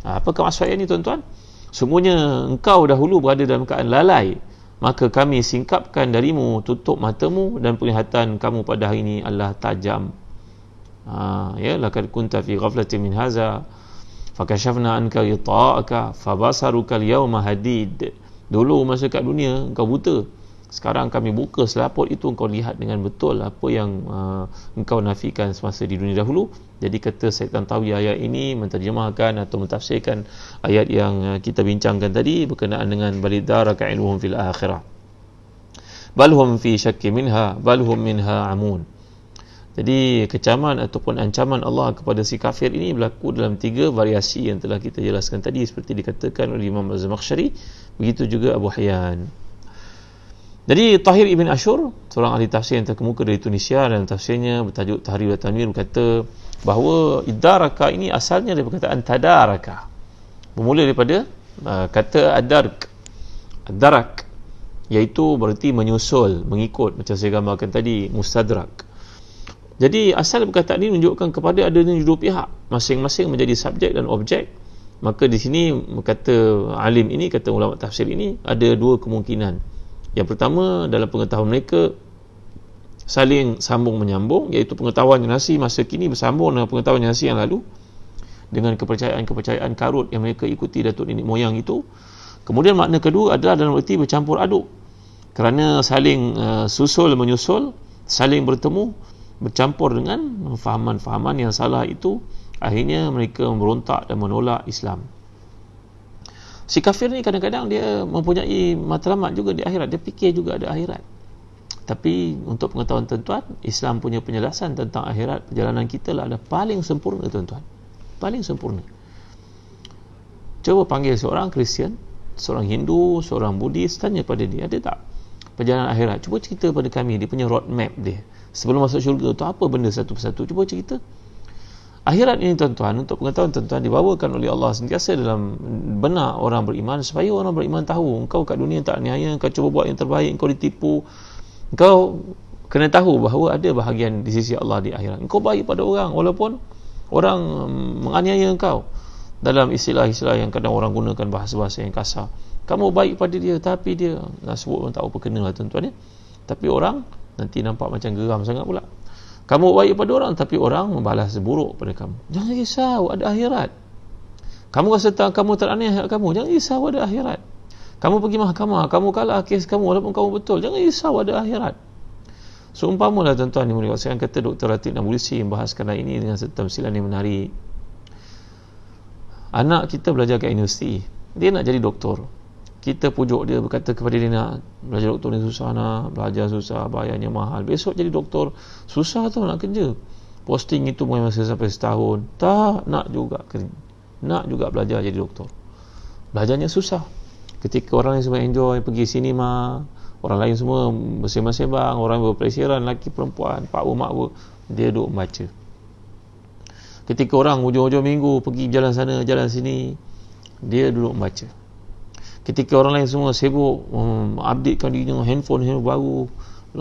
Speaker 1: Apakah maksud ayat ini, tuan-tuan? Sungguhnya engkau dahulu berada dalam keadaan lalai, maka kami singkapkan darimu tutup matamu, dan penglihatan kamu pada hari ini adalah tajam. Ya, laqad kunta fi ghaflatin min hadza fakashafna anka ghita'aka fabasaruka al-yawma hadid. Dulu masa kat dunia engkau buta, sekarang kami buka selaput itu, engkau lihat dengan betul apa yang engkau nafikan semasa di dunia dahulu. Jadi kata Syed Tantawi, ayat ini menterjemahkan atau mentafsirkan ayat yang kita bincangkan tadi berkenaan dengan balidaraka ilmuhum fil akhirah, balhum fi syakki minha balhum minha amun. Jadi kecaman ataupun ancaman Allah kepada si kafir ini berlaku dalam 3 variasi yang telah kita jelaskan tadi, seperti dikatakan oleh Imam Az-Zamakhsyari, begitu juga Abu Hayyan. Jadi Tahir Ibn Ashur, seorang ahli tafsir yang terkemuka dari Tunisia, dan tafsirnya bertajuk Tahrir wa Tanwir, berkata bahawa idaraka ini asalnya dari perkataan tadaraka, bermula daripada kata adarak, iaitu berarti menyusul, mengikut, macam saya gambarkan tadi, mustadrak. Jadi asal perkataan ini menunjukkan kepada adanya dua pihak, masing-masing menjadi subjek dan objek. Maka di sini kata alim ini, kata ulama tafsir ini, ada 2 kemungkinan. Yang pertama, dalam pengetahuan mereka saling sambung menyambung, iaitu pengetahuan generasi masa kini bersambung dengan pengetahuan generasi yang lalu, dengan kepercayaan-kepercayaan karut yang mereka ikuti datuk nenek moyang itu. Kemudian makna kedua adalah dalam erti bercampur aduk, kerana saling susul menyusul, saling bertemu, bercampur dengan fahaman-fahaman yang salah itu, akhirnya mereka memberontak dan menolak Islam. Si kafir ni kadang-kadang dia mempunyai matlamat juga di akhirat, dia fikir juga ada akhirat. Tapi untuk pengetahuan tuan-tuan, Islam punya penjelasan tentang akhirat, perjalanan kita lah ada paling sempurna, tuan-tuan, paling sempurna. Cuba panggil seorang Kristian, seorang Hindu, seorang Buddhis, tanya pada dia, ada tak perjalanan akhirat? Cuba cerita pada kami, dia punya road map dia sebelum masuk syurga tu, apa benda satu persatu, cuba cerita. Akhirat ini, tuan-tuan, untuk pengetahuan tuan-tuan, dibawakan oleh Allah sentiasa dalam benak orang beriman, supaya orang beriman tahu engkau kat dunia tak niaya, engkau cuba buat yang terbaik, engkau ditipu, engkau kena tahu bahawa ada bahagian di sisi Allah di akhirat. Engkau baik pada orang walaupun orang menganiaya engkau, dalam istilah-istilah yang kadang orang gunakan bahasa-bahasa yang kasar. Kamu baik pada dia, tapi dia nak sebut pun tak apa kena lah, tuan-tuan ya. Tapi orang nanti nampak macam geram sangat pula. Kamu baik pada orang, tapi orang membalas buruk pada kamu. Jangan risau, ada akhirat. Kamu rasa kamu teraniaya kamu, jangan risau, ada akhirat. Kamu pergi mahkamah, kamu kalah kes kamu walaupun kamu betul, jangan risau, ada akhirat. Seumpamalah, tuan-tuan, saya kata Dr. Ratib Nabulsi membahaskan ini dengan satu tamsilan yang menarik. Anak kita belajar kat universiti, dia nak jadi doktor. Kita pujuk dia, berkata kepada dia, nak belajar doktor ni susah, nak belajar susah, bayarnya mahal, besok jadi doktor susah tau, nak kerja posting itu mungkin masa sampai setahun, tak nak juga kerja, nak juga belajar jadi doktor, belajarnya susah. Ketika orang lain semua enjoy pergi sinema, orang lain semua bersembang-sembang, orang berpelesiran, lelaki perempuan, pak mak dia duduk membaca. Ketika orang hujung-hujung minggu pergi jalan sana jalan sini, dia duduk membaca. Ketika orang lain semua sibuk updatekan dirinya, handphone baru,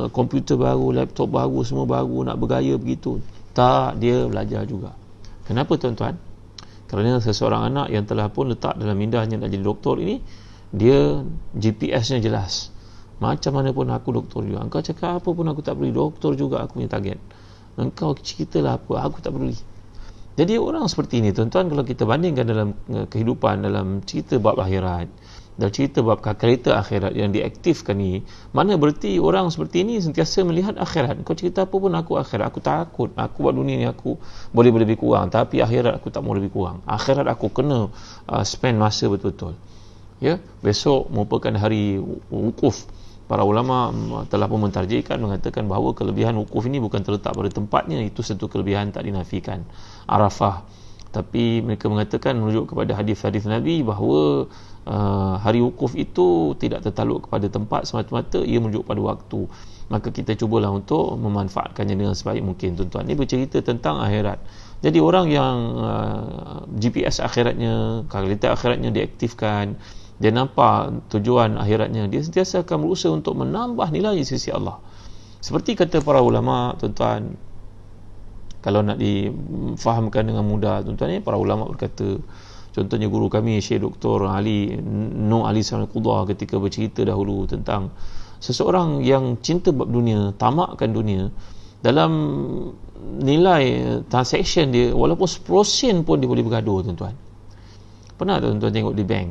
Speaker 1: komputer baru, laptop baru, semua baru, nak bergaya begitu, tak, dia belajar juga. Kenapa, tuan-tuan? Kerana seseorang anak yang telah pun letak dalam mindahnya nak jadi doktor ini, dia GPS-nya jelas. Macam mana pun aku doktor juga, engkau cakap apa pun aku tak peduli, doktor juga aku punya target. Engkau ceritalah apa, aku tak peduli. Jadi orang seperti ini, tuan-tuan, kalau kita bandingkan dalam kehidupan, dalam cerita bab akhirat, dalam cerita bab kereta akhirat yang diaktifkan ni, mana berarti orang seperti ini sentiasa melihat akhirat. Kau cerita apa pun aku akhirat, aku takut, aku buat dunia ni aku boleh lebih kurang, tapi akhirat aku tak mau lebih kurang. Akhirat aku kena spend masa betul-betul. Ya, besok merupakan hari wukuf. Para ulama telah pun mentarjihkan, mengatakan bahawa kelebihan wukuf ini bukan terletak pada tempatnya, itu satu kelebihan tak dinafikan, Arafah. Tapi mereka mengatakan merujuk kepada hadis-hadis Nabi bahawa hari wukuf itu tidak tertakluk kepada tempat semata-mata, ia merujuk pada waktu. Maka kita cubalah untuk memanfaatkannya dengan sebaik mungkin, tuan-tuan. Ini bercerita tentang akhirat. Jadi orang yang GPS akhiratnya, kalkulator akhiratnya diaktifkan, dia nampak tujuan akhiratnya, dia sentiasa akan berusaha untuk menambah nilai di sisi Allah. Seperti kata para ulama, tuan-tuan, kalau nak difahamkan dengan mudah, tuan-tuan, para ulama berkata, contohnya guru kami Syekh Dr. Ali Nur Ali Salman Qudha ketika bercerita dahulu tentang seseorang yang cinta bab dunia, tamakkan dunia, dalam nilai transaction dia walaupun 10% pun dia boleh bergaduh, tuan-tuan. Pernah tuan-tuan tengok di bank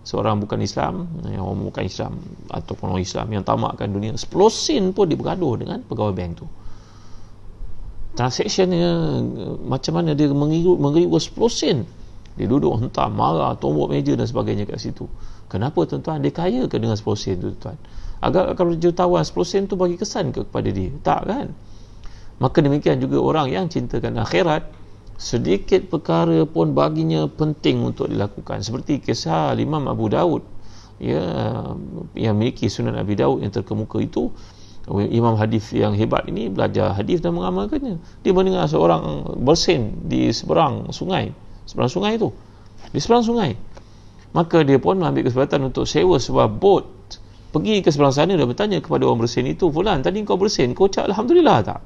Speaker 1: seorang bukan Islam, orang bukan Islam ataupun orang Islam yang tamakkan dunia, 10% pun dia bergaduh dengan pegawai bank tu. Transactionnya macam mana dia mengeribu 10%, dia duduk hentam, marah, tombok meja dan sebagainya kat situ. Kenapa, tuan-tuan? Dia kaya ke dengan 10% tu, tuan? Agak kalau jutawan 10% tu bagi kesan ke kepada dia? Tak, kan? Maka demikian juga orang yang cintakan akhirat, sedikit perkara pun baginya penting untuk dilakukan. Seperti kisah Imam Abu Daud, ya, yang memiliki Sunan Abi Daud yang terkemuka itu, imam hadis yang hebat ini belajar hadis dan mengamalkannya. Dia mendengar seorang bersin di seberang sungai itu, di seberang sungai. Maka dia pun mengambil kesempatan untuk sewa sebuah bot, pergi ke seberang sana dan bertanya kepada orang bersin itu, "Fulan, tadi kau bersin, kau ucap Alhamdulillah tak?"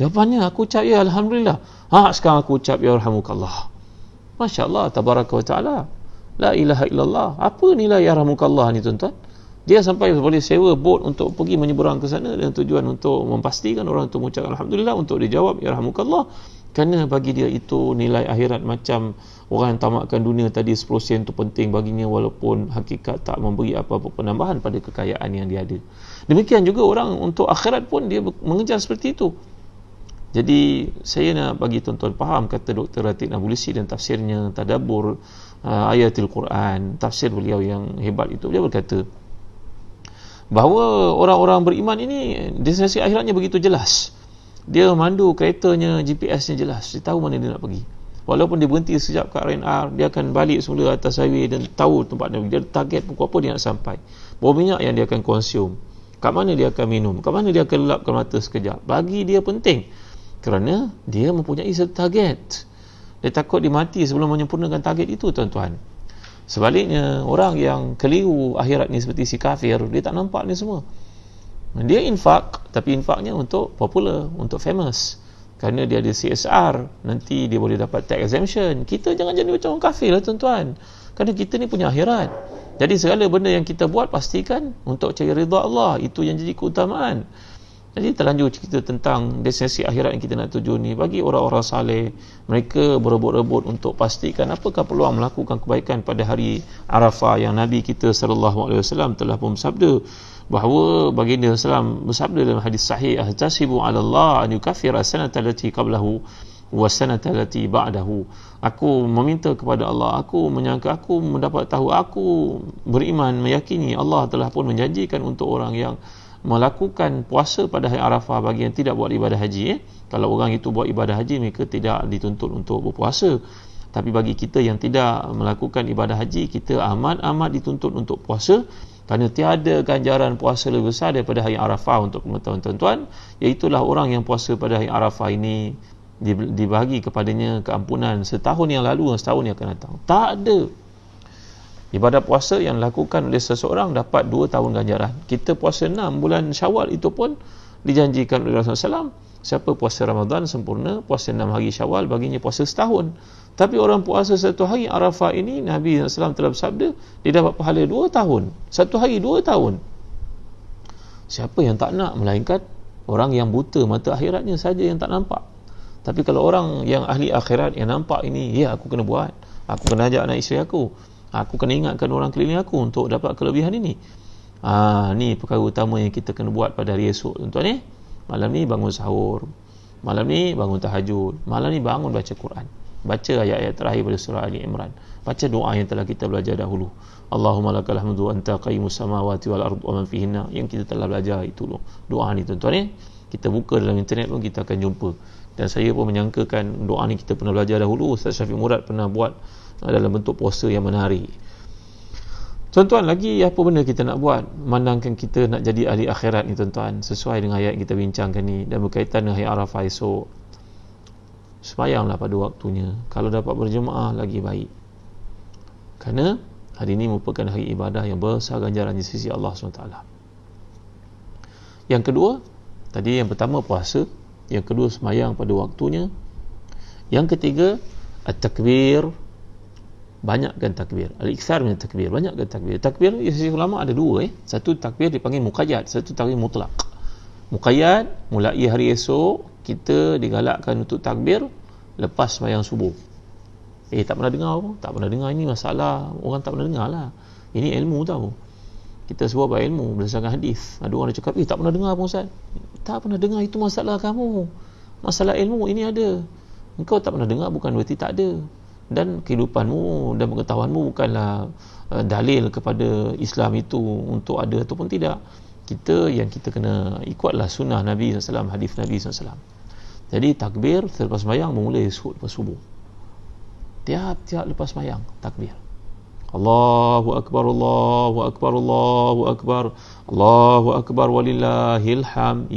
Speaker 1: Jawapannya, "Aku ucap ya Alhamdulillah." Sekarang aku ucap ya Yarhamukallah." Masya Allah, tabaraka wa ta'ala, la ilaha illallah. Apa nilai ya Yarhamukallah ni, tuan-tuan? Dia sampai boleh sewa bot untuk pergi menyeberang ke sana dengan tujuan untuk memastikan orang itu mengucap Alhamdulillah, untuk dijawab ya Yarhamukallah, kerana bagi dia itu nilai akhirat. Macam orang yang tamakkan dunia tadi, 10% itu penting baginya walaupun hakikat tak memberi apa-apa penambahan pada kekayaan yang dia ada. Demikian juga orang untuk akhirat pun dia mengejar seperti itu. Jadi saya nak bagi tuan-tuan faham kata Dr. Ratib Nabulsi dan tafsirnya, tadabbur ayatul Quran, tafsir beliau yang hebat itu. Dia berkata bahawa orang-orang beriman ini destinasi akhiratnya begitu jelas. Dia mandu keretanya, GPS-nya jelas, dia tahu mana dia nak pergi. Walaupun dia berhenti sekejap kat RNR, dia akan balik semula atas highway dan tahu tempat dia pergi. Dia target pukul apa dia nak sampai, berapa minyak yang dia akan konsum, kat mana dia akan minum, kat mana dia akan lelapkan mata sekejap. Bagi dia penting kerana dia mempunyai satu target. Dia takut dia mati sebelum menyempurnakan target itu, tuan-tuan. Sebaliknya, orang yang keliru akhirat ni seperti si kafir, dia tak nampak ni semua. Dia infak, tapi infaknya untuk popular, untuk famous. Kerana dia ada CSR, nanti dia boleh dapat tax exemption. Kita jangan jadi macam orang kafir lah, tuan-tuan. Kerana kita ni punya akhirat. Jadi segala benda yang kita buat, pastikan untuk cari redha Allah. Itu yang jadi keutamaan. Jadi terlanjur cerita tentang destinasi akhirat yang kita nak tuju ni. Bagi orang-orang saleh, mereka berebut-rebut untuk pastikan apakah peluang melakukan kebaikan pada hari Arafah yang Nabi kita SAW telah pun bersabda bahawa baginda SAW bersabda dalam hadis sahih, "Ahtasibu 'ala Allah an yukaffira as-sanata allati qablahu wa as-sanata allati ba'dahu." Aku meminta kepada Allah, aku menyangka, aku mendapat tahu, aku beriman, meyakini Allah telah pun menjanjikan untuk orang yang melakukan puasa pada hari Arafah bagi yang tidak buat ibadah haji. Kalau orang itu buat ibadah haji, mereka tidak dituntut untuk berpuasa. Tapi bagi kita yang tidak melakukan ibadah haji, kita amat-amat dituntut untuk puasa, kerana tiada ganjaran puasa lebih besar daripada hari Arafah. Untuk pengetahuan tuan-tuan, iaitulah orang yang puasa pada hari Arafah ini dibagi kepadanya keampunan setahun yang lalu dan setahun yang akan datang. Tak ada ibadah puasa yang dilakukan oleh seseorang dapat 2 tahun ganjaran. Kita puasa 6 bulan Syawal, itu pun dijanjikan oleh Rasulullah SAW, siapa puasa Ramadan sempurna, puasa 6 hari Syawal, baginya puasa setahun. Tapi orang puasa 1 hari Arafah ini, Nabi SAW telah bersabda, dia dapat pahala 2 tahun. 1 hari 2 tahun. Siapa yang tak nak? Melainkan orang yang buta mata akhiratnya saja yang tak nampak. Tapi kalau orang yang ahli akhirat yang nampak ini, ya, aku kena buat, aku kena ajak anak isteri aku kena ingatkan orang keliling aku untuk dapat kelebihan ini. Ni perkara utama yang kita kena buat pada hari esok, tuan-tuan. Malam ni bangun sahur, malam ni bangun tahajud, malam ni bangun baca Quran, baca ayat-ayat terakhir pada surah Ali Imran, baca doa yang telah kita belajar dahulu. Allahumma lakal hamdu anta qayyimus samawati wal ardu wa man fihinna, yang kita telah belajar itu doa ni, tuan-tuan. Kita buka dalam internet pun kita akan jumpa. Dan saya pun menyangkakan doa ni kita pernah belajar dahulu. Ustaz Syafiq Murad pernah buat dalam bentuk puasa yang menarik. Tuan-tuan, lagi apa benda kita nak buat memandangkan kita nak jadi ahli akhirat ni, tuan-tuan, sesuai dengan ayat yang kita bincangkan ni dan berkaitan dengan hari Arafah esok. sembahyanglah pada waktunya. Kalau dapat berjemaah lagi baik, kerana hari ini merupakan hari ibadah yang besar ganjaran di sisi Allah SWT. Yang kedua, tadi yang pertama puasa, yang kedua sembahyang pada waktunya, yang ketiga at-takbir, banyakkan takbir, al-ikthar min takbir, banyakkan takbir. Takbir di sisi ulama ada dua, satu takbir dipanggil muqayyad, satu takbir mutlak. Muqayyad, mulai hari esok kita digalakkan untuk takbir lepas sembahyang subuh. Tak pernah dengar pun, tak pernah dengar, ini masalah orang tak pernah dengar lah. Ini ilmu tahu, kita semua berilmu berdasarkan hadis. Ada orang cakap, tak pernah dengar pun Ustaz. Tak pernah dengar, itu masalah kamu, masalah ilmu ini ada. Engkau tak pernah dengar bukan berarti tak ada, dan kehidupanmu dan pengetahuanmu bukanlah dalil kepada Islam itu untuk ada ataupun tidak. Yang kita kena ikutlah sunnah Nabi SAW, hadis Nabi SAW. Jadi takbir selepas sembahyang bermula esok lepas subuh. Tiap-tiap lepas sembahyang takbir. Allahu Akbar, Allahu Akbar, Allahu Akbar, Allahu Akbar walillahil hamd.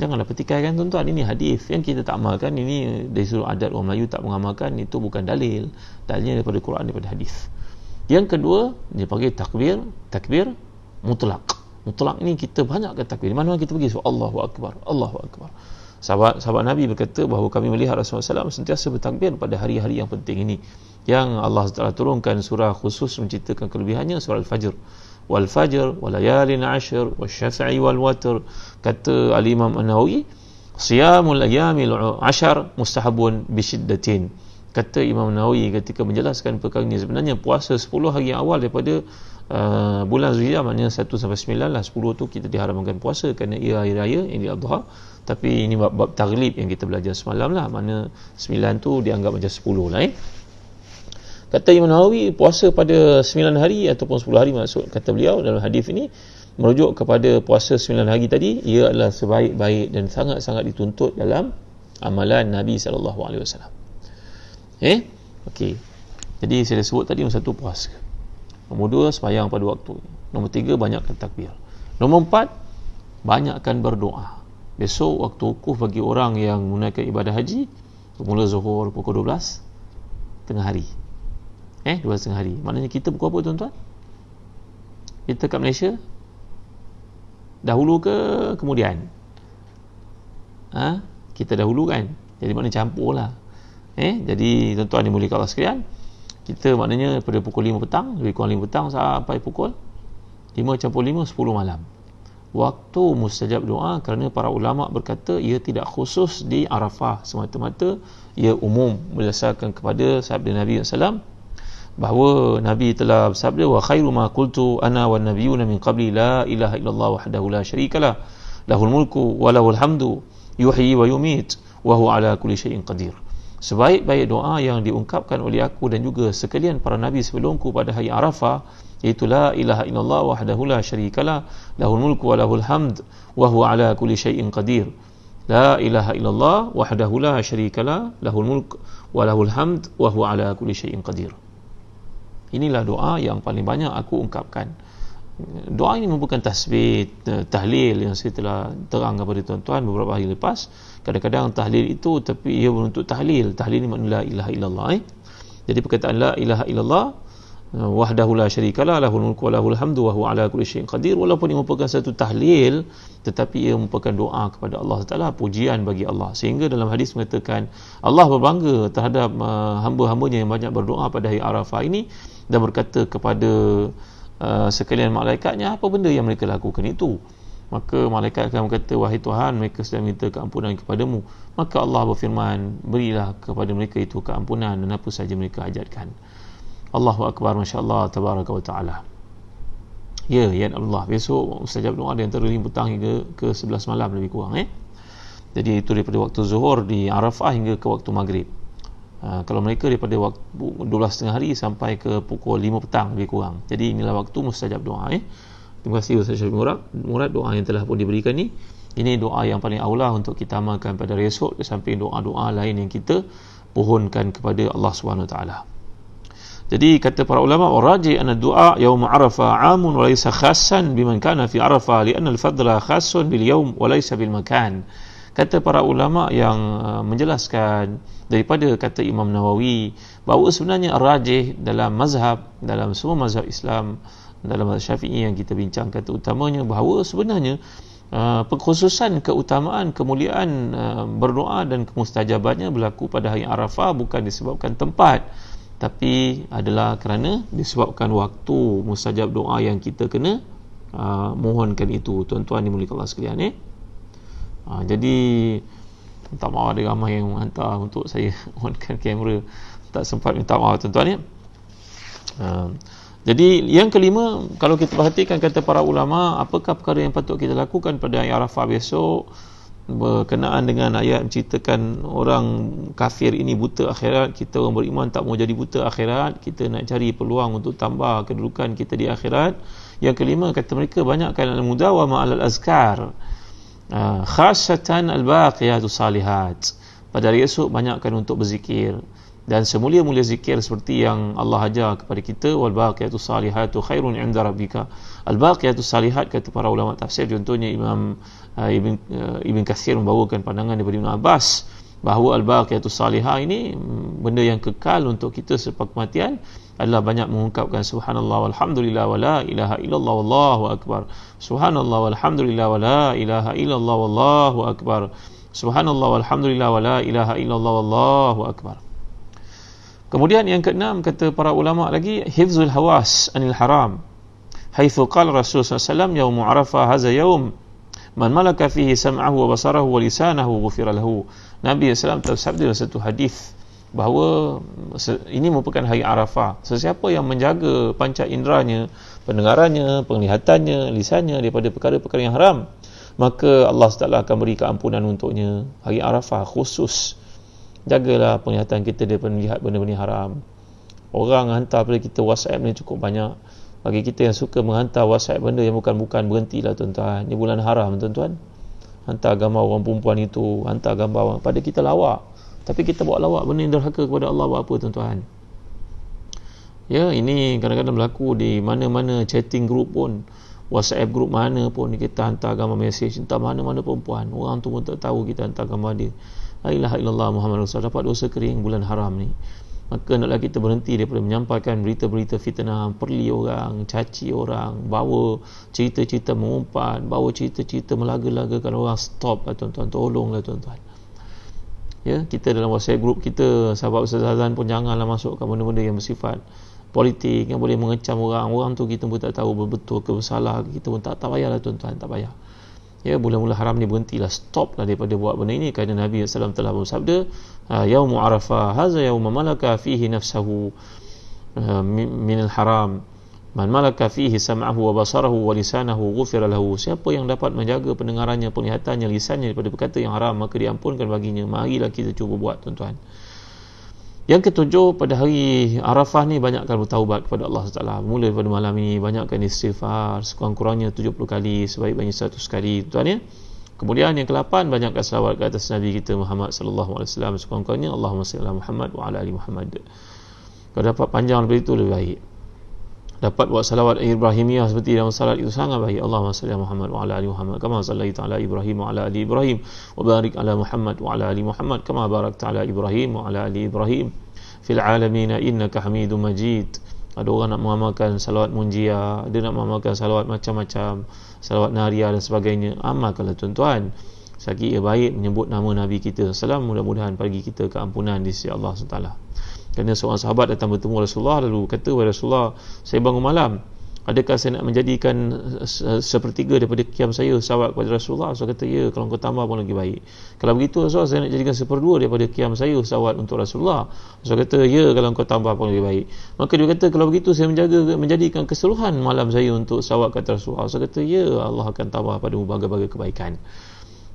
Speaker 1: Janganlah pertikaikan tuan-tuan, ini hadis yang kita tak amalkan, ini dari sudut adat orang Melayu tak mengamalkan, itu bukan dalil. Dalilnya daripada Quran, daripada hadis. Yang kedua, dia panggil takbir mutlak. Mutlak ni kita banyakkan takbir. Di mana kita pergi, Allahu Akbar, Allahu Akbar. Sahabat Nabi berkata bahawa kami melihat Rasulullah SAW sentiasa bertakbir pada hari-hari yang penting ini, yang Allah Taala turunkan surah khusus menceritakan kelebihannya, surah Al-Fajr. Wal fajr wa layalin ashr wasyafi'i wal watr. Kata al-Imam An-Nawawi, siyamul ayyamil ashar mustahabun bisyiddatin. Kata Imam Nawawi ketika menjelaskan perkara ini, sebenarnya puasa 10 hari yang awal daripada bulan Zulhijjah, maknanya 1 sampai 9 lah. 10 tu kita diharamkan puasa kerana ia hari raya, ini Adha. Tapi ini bab taglib yang kita belajar semalam lah, mana 9 tu dianggap macam 10 lah. Kata Imam Nawawi, puasa pada 9 hari ataupun 10 hari, maksud kata beliau dalam hadis ini merujuk kepada puasa 9 hari tadi, ia adalah sebaik-baik dan sangat-sangat dituntut dalam amalan Nabi SAW. Okey. Jadi saya dah sebut tadi, nombor 1 puasa, nombor 2 sembahyang pada waktu, nombor 3 banyakkan takbir, nombor 4 banyakkan berdoa. Besok waktu wukuf bagi orang yang menunaikan ibadah haji bermula zuhur pukul 12 tengah hari. 12 tengah hari. Maknanya kita pukul apa tuan-tuan? Kita kat Malaysia dahulu ke kemudian? Kita dahulu kan? Jadi maknanya campur lah. Jadi tuan-tuan dimuliakan Allah sekalian, kita maknanya pada pukul 5 petang, lebih kurang 5 petang sampai pukul 5 campur 5, 10 malam. Waktu mustajab doa, kerana para ulama berkata ia tidak khusus di Arafah semata-mata, ia umum berdasarkan kepada sabda Nabi SAW, bahawa Nabi telah bersabda, wa khairu ma qultu ana wan nabiyyuna min qabli la ilaha illallah wahdahu la syarikalah lahul mulku wa lahul hamdu yuhyi wa yumit wa huwa ala kulli syai'in qadir. Sebaik-baik doa yang diungkapkan oleh aku dan juga sekalian para nabi sebelumku pada hari Arafah, iaitu la ilaha illallah wahdahu la syarikalah lahul mulku wa lahul hamd wa huwa ala kulli syai'in qadir. La ilaha illallah wahdahu la syarikalah lahul mulku wa lahul hamd wa huwa ala kulli syai'in qadir. Inilah doa yang paling banyak aku ungkapkan. Doa ini merupakan tasbih, tahlil yang saya telah terangkan kepada tuan-tuan beberapa hari lepas. Kadang-kadang tahlil itu, tapi ia menuntut tahlil. Tahlil ini makna la ilaha illallah. Jadi perkataan la ilaha illallah wahdahu la syarikalah lahul mulku wa lahul hamdu wa huwa ala kulli syai'in qadir, walaupun ia merupakan satu tahlil, tetapi ia merupakan doa kepada Allah Taala, pujian bagi Allah. Sehingga dalam hadis mengatakan Allah berbangga terhadap hamba-hambanya yang banyak berdoa pada hari Arafah ini, dan berkata kepada sekalian malaikatnya, apa benda yang mereka lakukan itu? Maka malaikat akan berkata, wahai Tuhan, mereka sedang minta keampunan kepadamu. Maka Allah berfirman, berilah kepada mereka itu keampunan dan apa saja mereka hajatkan. Allahu Akbar, Masya Allah, Tabaraka wa Ta'ala. Ya Allah, besok mustajab doa di antara 5 petang hingga ke 11 malam lebih kurang. Jadi itu daripada waktu zuhur di Arafah hingga ke waktu maghrib. Kalau mereka daripada waktu 12 tengah hari sampai ke pukul 5 petang lebih kurang. Jadi inilah waktu mustajab doa. Terima kasih Ustaz Syafiq Murad, doa yang telah pun diberikan ni. Ini doa yang paling aula untuk kita amalkan pada hari esok, di samping doa-doa lain yang kita pohonkan kepada Allah Subhanahu Wa Taala. Jadi kata para ulama, waraji anna du'a yaum Arafah 'amun wa laysa khassan biman kana fi Arafah li'anna al-fadla khassun bil yawm wa laysa bil makan. Kata para ulama yang menjelaskan daripada kata Imam Nawawi bahawa sebenarnya rajih dalam mazhab, dalam semua mazhab Islam, dalam mazhab Syafi'i yang kita bincangkan terutamanya, bahawa sebenarnya pengkhususan keutamaan, kemuliaan berdoa dan kemustajabannya berlaku pada hari Arafah bukan disebabkan tempat, tapi adalah kerana disebabkan waktu mustajab doa yang kita kena mohonkan itu. Tuan-tuan dimuliakan Allah sekalian. Jadi minta maaf, ada ramai yang hantar untuk saya onkan kamera, tak sempat, minta maaf tuan-tuan. Jadi yang kelima, kalau kita perhatikan kata para ulama, apakah perkara yang patut kita lakukan pada hari Arafah besok berkenaan dengan ayat menceritakan orang kafir ini buta akhirat, kita orang beriman tak mau jadi buta akhirat, kita nak cari peluang untuk tambah kedudukan kita di akhirat. Yang kelima, kata mereka, banyakkan al-mudawamah al-azkar, khasatan al-baqiyatus salihat. Pada hari esok banyakkan untuk berzikir, dan semulia-mulia zikir seperti yang Allah ajar kepada kita, wal baqiyatus salihatu khairun 'inda rabbika. Al baqiyatus salihat, kata para ulama tafsir, contohnya Imam Ibn Katsir membawakan pandangan daripada Ibn Abbas bahawa al baqiyatus salihah ini benda yang kekal untuk kita selepas kematian adalah banyak mengungkapkan subhanallah walhamdulillah wala ilaha illallah wallahu akbar, subhanallah walhamdulillah wala ilaha illallah wallahu akbar, subhanallah walhamdulillah wala ilaha illallah wallahu akbar. Kemudian yang keenam, kata para ulama lagi, hifzul hawas anil haram, haitsu qala Rasulullah SAW, yaum Arafah hadza yaum man malaka fihi sam'ahu wa basarahu wa lisanahu ghufira lahu. Nabi SAW tersabda dalam satu hadis bahawa ini merupakan hari Arafah. Sesiapa yang menjaga panca inderanya, pendengarannya, penglihatannya, lisannya daripada perkara-perkara yang haram, maka Allah SWT akan beri keampunan untuknya. Hari Arafah khusus, jagalah penglihatan kita daripada melihat benda-benda haram. Orang hantar pada kita WhatsApp ni cukup banyak. Bagi kita yang suka menghantar WhatsApp benda yang bukan-bukan, berhentilah tuan-tuan. Ini bulan haram tuan-tuan. Hantar gambar orang perempuan itu, hantar gambar orang, pada kita lawak, tapi kita buat lawak benda yang derhaka kepada Allah, buat apa tuan-tuan? Ya, ini kadang-kadang berlaku di mana-mana chatting group pun, WhatsApp group mana pun, kita hantar gambar mesej, entah mana-mana perempuan, orang tu pun tak tahu kita hantar gambar dia. La ilaha illallah Muhammad Rasul, dapat dosa kering bulan haram ni. Maka naklah kita berhenti daripada menyampaikan berita-berita fitnah, perli orang, caci orang, bawa cerita-cerita mengumpat, bawa cerita-cerita melaga-lagakan orang. Stop lah tuan-tuan, tolonglah tuan-tuan. Ya, kita dalam WhatsApp group kita, sahabat Ustaz pun janganlah masukkan benda-benda yang bersifat politik, yang boleh mengecam orang. Orang tu kita pun tak tahu betul ke bersalah, kita pun tak payahlah tuan-tuan, tak payah. Ya, bulan-bulan haram ni berhentilah, stoplah daripada buat benda ini, kerana Nabi SAW telah bersabda, yaumu Arafah hadza yauma malaka fihi nafsahu minal haram, man malaka fihi sam'ahu wa basarahu wa lisanahu ghufira lahu. Siapa yang dapat menjaga pendengarannya, penglihatannya, lisannya daripada perkata yang haram, maka diampunkan baginya. Marilah kita cuba buat tuan-tuan. Yang ketujuh, pada hari Arafah ni banyakkan bertaubat kepada Allah SWT. Mula daripada malam ini banyakkan istighfar, sekurang-kurangnya 70 kali, sebaik-baiknya 100 kali tuan ya. Kemudian yang ke-8, banyakkan selawat ke atas Nabi kita Muhammad sallallahu alaihi wasallam, sekurang-kurangnya Allahumma salli ala Muhammad wa ala ali Muhammad. Kalau dapat panjang lebih itu lebih baik. Dapat buat salawat Ibrahimiyah seperti dalam salat itu sangat baik. Allahumma salli ala Muhammad wa ala ali Muhammad kama sallaita ala Ibrahim wa ala ali Ibrahim wa barik ala Muhammad wa ala ali Muhammad kama barakta ala Ibrahim wa ala ali Ibrahim fil alamin innaka Hamidum Majid. Ada orang nak mengamalkan salawat munjia, ada nak mengamalkan salawat macam-macam, salawat naria dan sebagainya. Amalkanlah tuan-tuan. Sekali ia baik menyebut nama Nabi kita sallallahu, mudah-mudahan bagi kita keampunan di sisi Allah SWT. Kerana seorang sahabat datang bertemu Rasulullah, lalu kata, wahai Rasulullah, saya bangun malam, adakah saya nak menjadikan sepertiga daripada qiyam saya salawat kepada Rasulullah? Rasul kata, ya, kalau kau tambah pun lagi baik. Kalau begitu Rasul, saya nak jadikan seperdua daripada qiyam saya salawat untuk Rasulullah. Rasul kata, ya, kalau kau tambah pun lebih baik. Maka dia kata, kalau begitu saya menjadikan keseluruhan malam saya untuk salawat kepada Rasulullah. Rasul kata, ya, Allah akan tambah padamu berbagai-bagai kebaikan.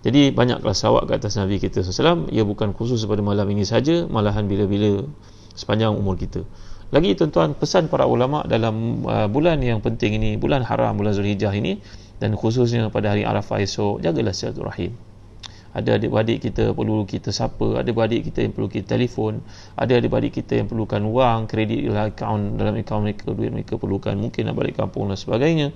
Speaker 1: Jadi banyaklah salawat ke atas Nabi kita SAW. Ia bukan khusus pada malam ini saja, malahan bila-bila sepanjang umur kita. Lagi tuan-tuan, pesan para ulama dalam bulan yang penting ini, bulan haram, bulan Zulhijjah ini, dan khususnya pada hari Arafah esok, jagalah silaturahim. Ada adik-beradik kita perlu kita sapa, ada adik kita yang perlu kita telefon, ada adik-beradik kita yang perlukan wang, kredit dalam akaun mereka, duit mereka perlukan, mungkin nak balik kampung dan sebagainya.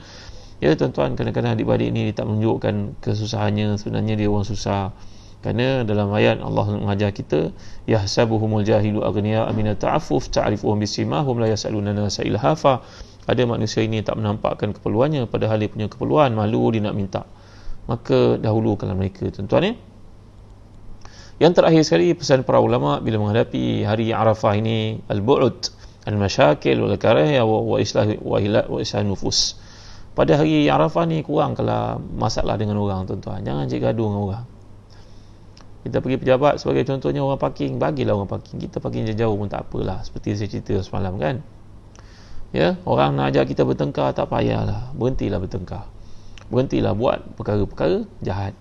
Speaker 1: Ya tuan-tuan, kadang-kadang adik-beradik ni tak menunjukkan kesusahannya, sebenarnya dia orang susah. Kerana dalam ayat Allah mengajar kita, yahsabuhumul jahilu aghniya min ta'affuf ta'rifuhum bisimahum la yas'aluna nasa ilhafa. Ada manusia ini tak menampakkan keperluannya, padahal dia punya keperluan, malu dia nak minta. Maka dahulukanlah mereka, tuan-tuan ya. Yang terakhir sekali, pesan para ulama bila menghadapi hari Arafah ini, al-bu'ud al-masyakil wal karahiyah wa islah nufus. Pada hari Arafah ni kurangkanlah masalah dengan orang, tuan-tuan. Jangan cik gaduh dengan orang. Kita pergi pejabat sebagai contohnya, orang parking, bagilah orang parking. Kita parking jauh-jauh pun tak apalah, seperti saya cerita semalam kan. Ya, orang nak ajak kita bertengkar, tak payahlah, berhentilah bertengkar. Berhentilah buat perkara-perkara jahat,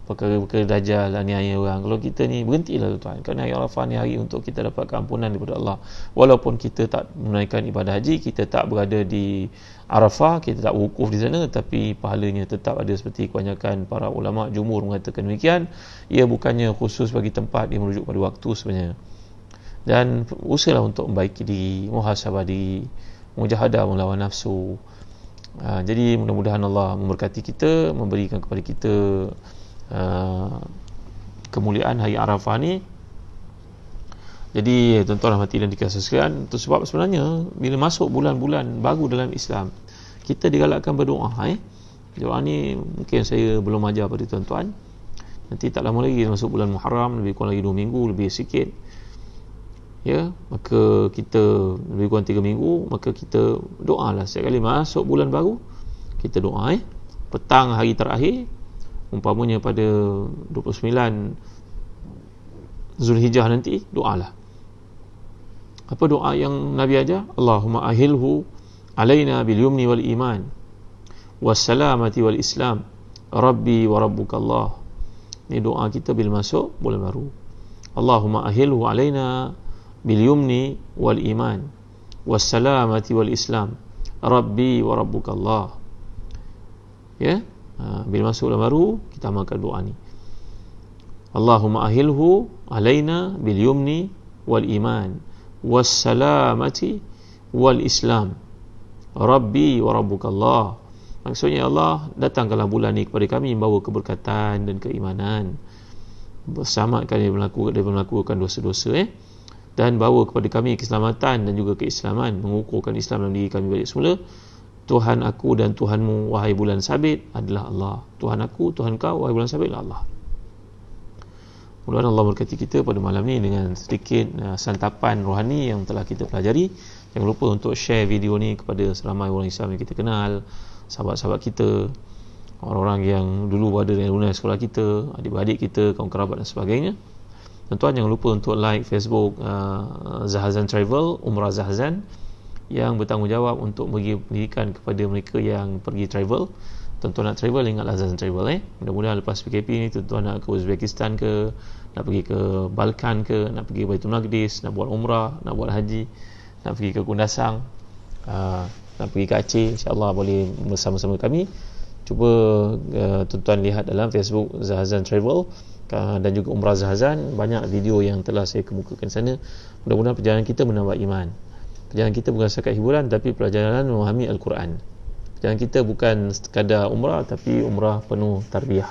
Speaker 1: perkara-perkara dajal, aniaya orang. Kalau kita ni, berhentilah tuan. Kerana hari Arafah ni hari untuk kita dapat keampunan daripada Allah. Walaupun kita tak menunaikan ibadah haji, kita tak berada di Arafah, kita tak wukuf di sana, tapi pahalanya tetap ada seperti kebanyakan para ulama jumhur mengatakan demikian. Ia bukannya khusus bagi tempat, dia merujuk pada waktu sebenarnya. Dan usahalah untuk membaiki diri, muhasabah diri, mujahadah melawan nafsu. Jadi mudah-mudahan Allah memberkati kita, memberikan kepada kita kemuliaan hari Arafah ni. Jadi tuan-tuan rahmati dan dikasihi sekalian, itu sebab sebenarnya bila masuk bulan-bulan baru dalam Islam, kita digalakkan berdoa. Doa ni mungkin saya belum ajar pada tuan-tuan. Nanti tak lama lagi masuk bulan Muharram, lebih kurang lagi 2 minggu, lebih sikit. Ya, maka kita lebih kurang 3 minggu, maka kita doalah setiap kali masuk bulan baru, kita doa. Petang hari terakhir, umpamanya pada 29 Zulhijjah nanti, doalah. Apa doa yang Nabi ajar? Allahumma ahilhu alaina bil yumni wal iman wassalamati wal islam rabbi wa rabbukallah. Ini doa kita bila masuk bulan baru. Allahumma ahilhu alaina bil yumni wal iman wassalamati wal islam rabbi wa rabbukallah. Ya, bila masuk bulan baru kita amalkan doa ni. Allahumma ahilhu alaina bil yumni wal iman wassalamati wal islam rabbi wa rabbukallah. Maksudnya Allah, datangkanlah bulan ni kepada kami membawa keberkatan dan keimanan, bersamakan dia melakukan dosa-dosa, dan bawa kepada kami keselamatan dan juga keislaman, mengukuhkan Islam dalam diri kami balik semula. Tuhan aku dan Tuhanmu wahai bulan sabit adalah Allah. Tuhan aku, Tuhan kau wahai bulan sabit adalah Allah. Mudah-mudahan Allah berkati kita pada malam ni dengan sedikit santapan rohani yang telah kita pelajari. Jangan lupa untuk share video ni kepada seramai orang Islam yang kita kenal, sahabat-sahabat kita, orang-orang yang dulu berada di alumni sekolah kita, adik-beradik kita, kawan kerabat dan sebagainya. Tuan-tuan jangan lupa untuk like Facebook Zahazan Travel, Umrah Zahazan, yang bertanggungjawab untuk bagi pendidikan kepada mereka yang pergi travel. Tuan-tuan nak travel, ingatlah Zahazan Travel. Mudah-mudahan lepas PKP ni tuan-tuan nak ke Uzbekistan ke, nak pergi ke Balkan ke, nak pergi ke Baitul Maqdis, nak buat umrah, nak buat haji, nak pergi ke Kundasang, nak pergi ke Aceh, insya-Allah boleh bersama-sama kami. Cuba tuan-tuan lihat dalam Facebook Zahazan Travel dan juga Umrah Zahazan, banyak video yang telah saya kemukakan sana. Mudah-mudahan perjalanan kita menambah iman. Perjalanan kita bukan sekadar hiburan, tapi perjalanan memahami Al-Quran. Perjalanan kita bukan sekadar umrah, tapi umrah penuh tarbiyah.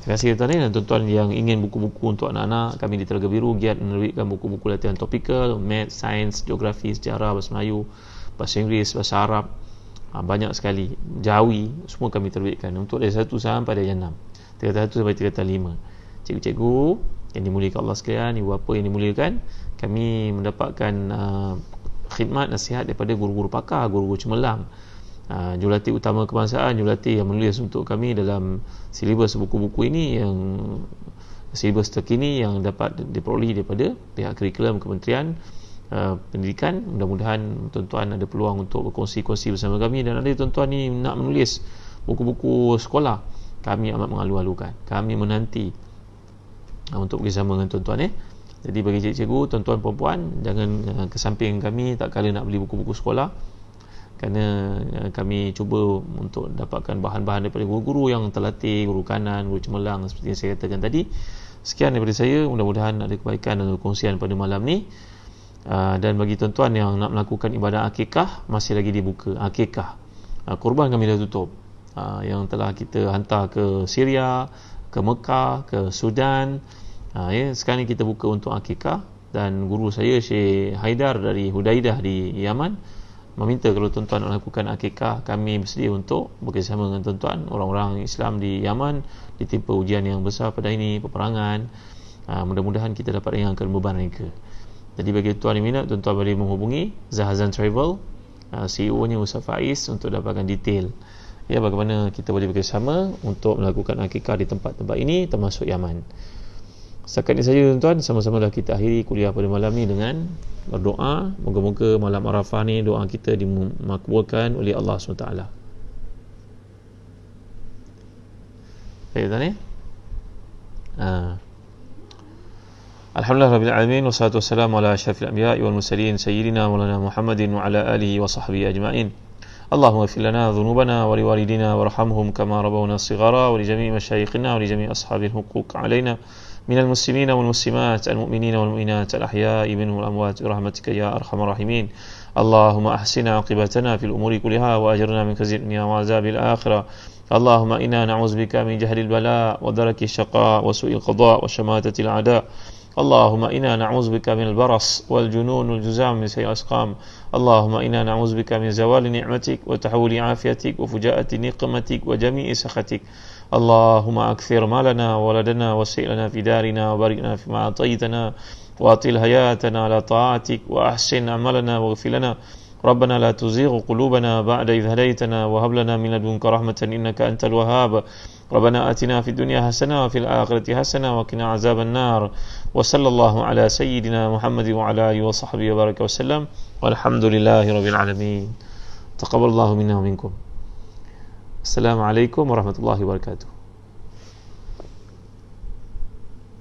Speaker 1: Terima kasih tuan-tuan dan tuan-tuan yang ingin buku-buku untuk anak-anak, kami di Telaga Biru giat menerbitkan buku-buku latihan topikal, math, sains, geografi, sejarah, bahasa Melayu, bahasa Inggeris, bahasa Arab, banyak sekali, Jawi, semua kami terbitkan untuk dari 1 sampai dari 6, tingkatan 1 sampai tingkatan 5. Cikgu-cikgu yang dimuliakan Allah sekalian, ibu bapa yang dimuliakan, kami mendapatkan khidmat nasihat daripada guru-guru pakar, guru-guru cemerlang, jurulatih utama kebangsaan, jurulatih yang menulis untuk kami dalam silibus buku-buku ini, yang silibus terkini yang dapat diperoleh daripada pihak kurikulum Kementerian Pendidikan. Mudah-mudahan tuan-tuan ada peluang untuk berkongsi-kongsi bersama kami, dan ada tuan-tuan ni nak menulis buku-buku sekolah, kami amat mengalu-alukan, kami menanti untuk bersama dengan tuan-tuan. Jadi bagi cikgu-cikgu, tuan-tuan perempuan, jangan kesamping kami tak kala nak beli buku-buku sekolah, kerana kami cuba untuk dapatkan bahan-bahan daripada guru-guru yang terlatih, guru kanan, guru cemerlang, seperti yang saya katakan tadi. Sekian daripada saya, mudah-mudahan ada kebaikan dan kongsian pada malam ni. Dan bagi tuan-tuan yang nak melakukan ibadah akikah, masih lagi dibuka akikah. Kurban kami dah tutup, yang telah kita hantar ke Syria, ke Mekah, ke Sudan. Sekarang ni kita buka untuk akikah, dan guru saya Syekh Haidar dari Hudaidah di Yaman meminta kalau tuan-tuan melakukan akikah, kami bersedia untuk bekerjasama dengan tuan-tuan. Orang-orang Islam di Yaman ditimpa ujian yang besar pada ini, peperangan. Mudah-mudahan kita dapat ringankan beban mereka. Jadi bagi tuan yang minat, tuan-tuan boleh menghubungi Zahazan Travel, CEO-nya Ustaz Faiz, untuk dapatkan detail bagaimana kita boleh bekerjasama untuk melakukan akikah di tempat-tempat ini, termasuk Yaman. Setakat ini saja tuan-tuan, sama-sama dah kita akhiri kuliah pada malam ni dengan berdoa. Moga-moga malam Arafah ni doa kita dimakbulkan oleh Allah SWT. Baik tuan Alhamdulillah Rabbil Alamin, wassalatu wassalamu ala asyrafil anbiya'i wal mursalin sayyidina maulana Muhammadin wa ala alihi wa sahbihi ajma'in. Allahumma ighfir lana dhunubana wa liwalidina warhamhum kama rabbawna shighara, wa li jami'i masyayikhina wa li jami'i ashabil huquq alaina من المسلمين والمسلمات المؤمنين والمؤمنات الأحياء منهم والأموات برحمتك يا أرحم الراحمين. اللهم أحسن عاقبتنا في الأمور كلها وأجرنا من خزي الدنيا وعذاب الآخرة. اللهم إنا نعوذ بك من جهل البلاء ودرك الشقاء وسوء القضاء وشماتة الأعداء. اللهم إنا نعوذ بك من البرص والجنون والجزام من سيء الأسقام. اللهم إنا نعوذ بك من زوال نعمتك وتحول عافيتك وفجاءة نقمتك وجميع سخطك. اللهم أكثر مالنا وولدنا وسع لنا في دارنا وبارك لنا فيما أعطيتنا وأطل حياتنا على طاعتك وأحسن عملنا واغفر لنا. ربنا لا تزيغ قلوبنا بعد إذ هديتنا وهب لنا من لدنك رحمة إنك أنت الوهاب. ربنا آتنا في الدنيا حسنة وفي الآخرة حسنة وقنا عذاب النار. وصلى الله على سيدنا محمد وعلى آله وصحبه وبارك وسلم والحمد لله رب العالمين. تقبل الله منا ومنكم. السلام عليكم ورحمة الله وبركاته.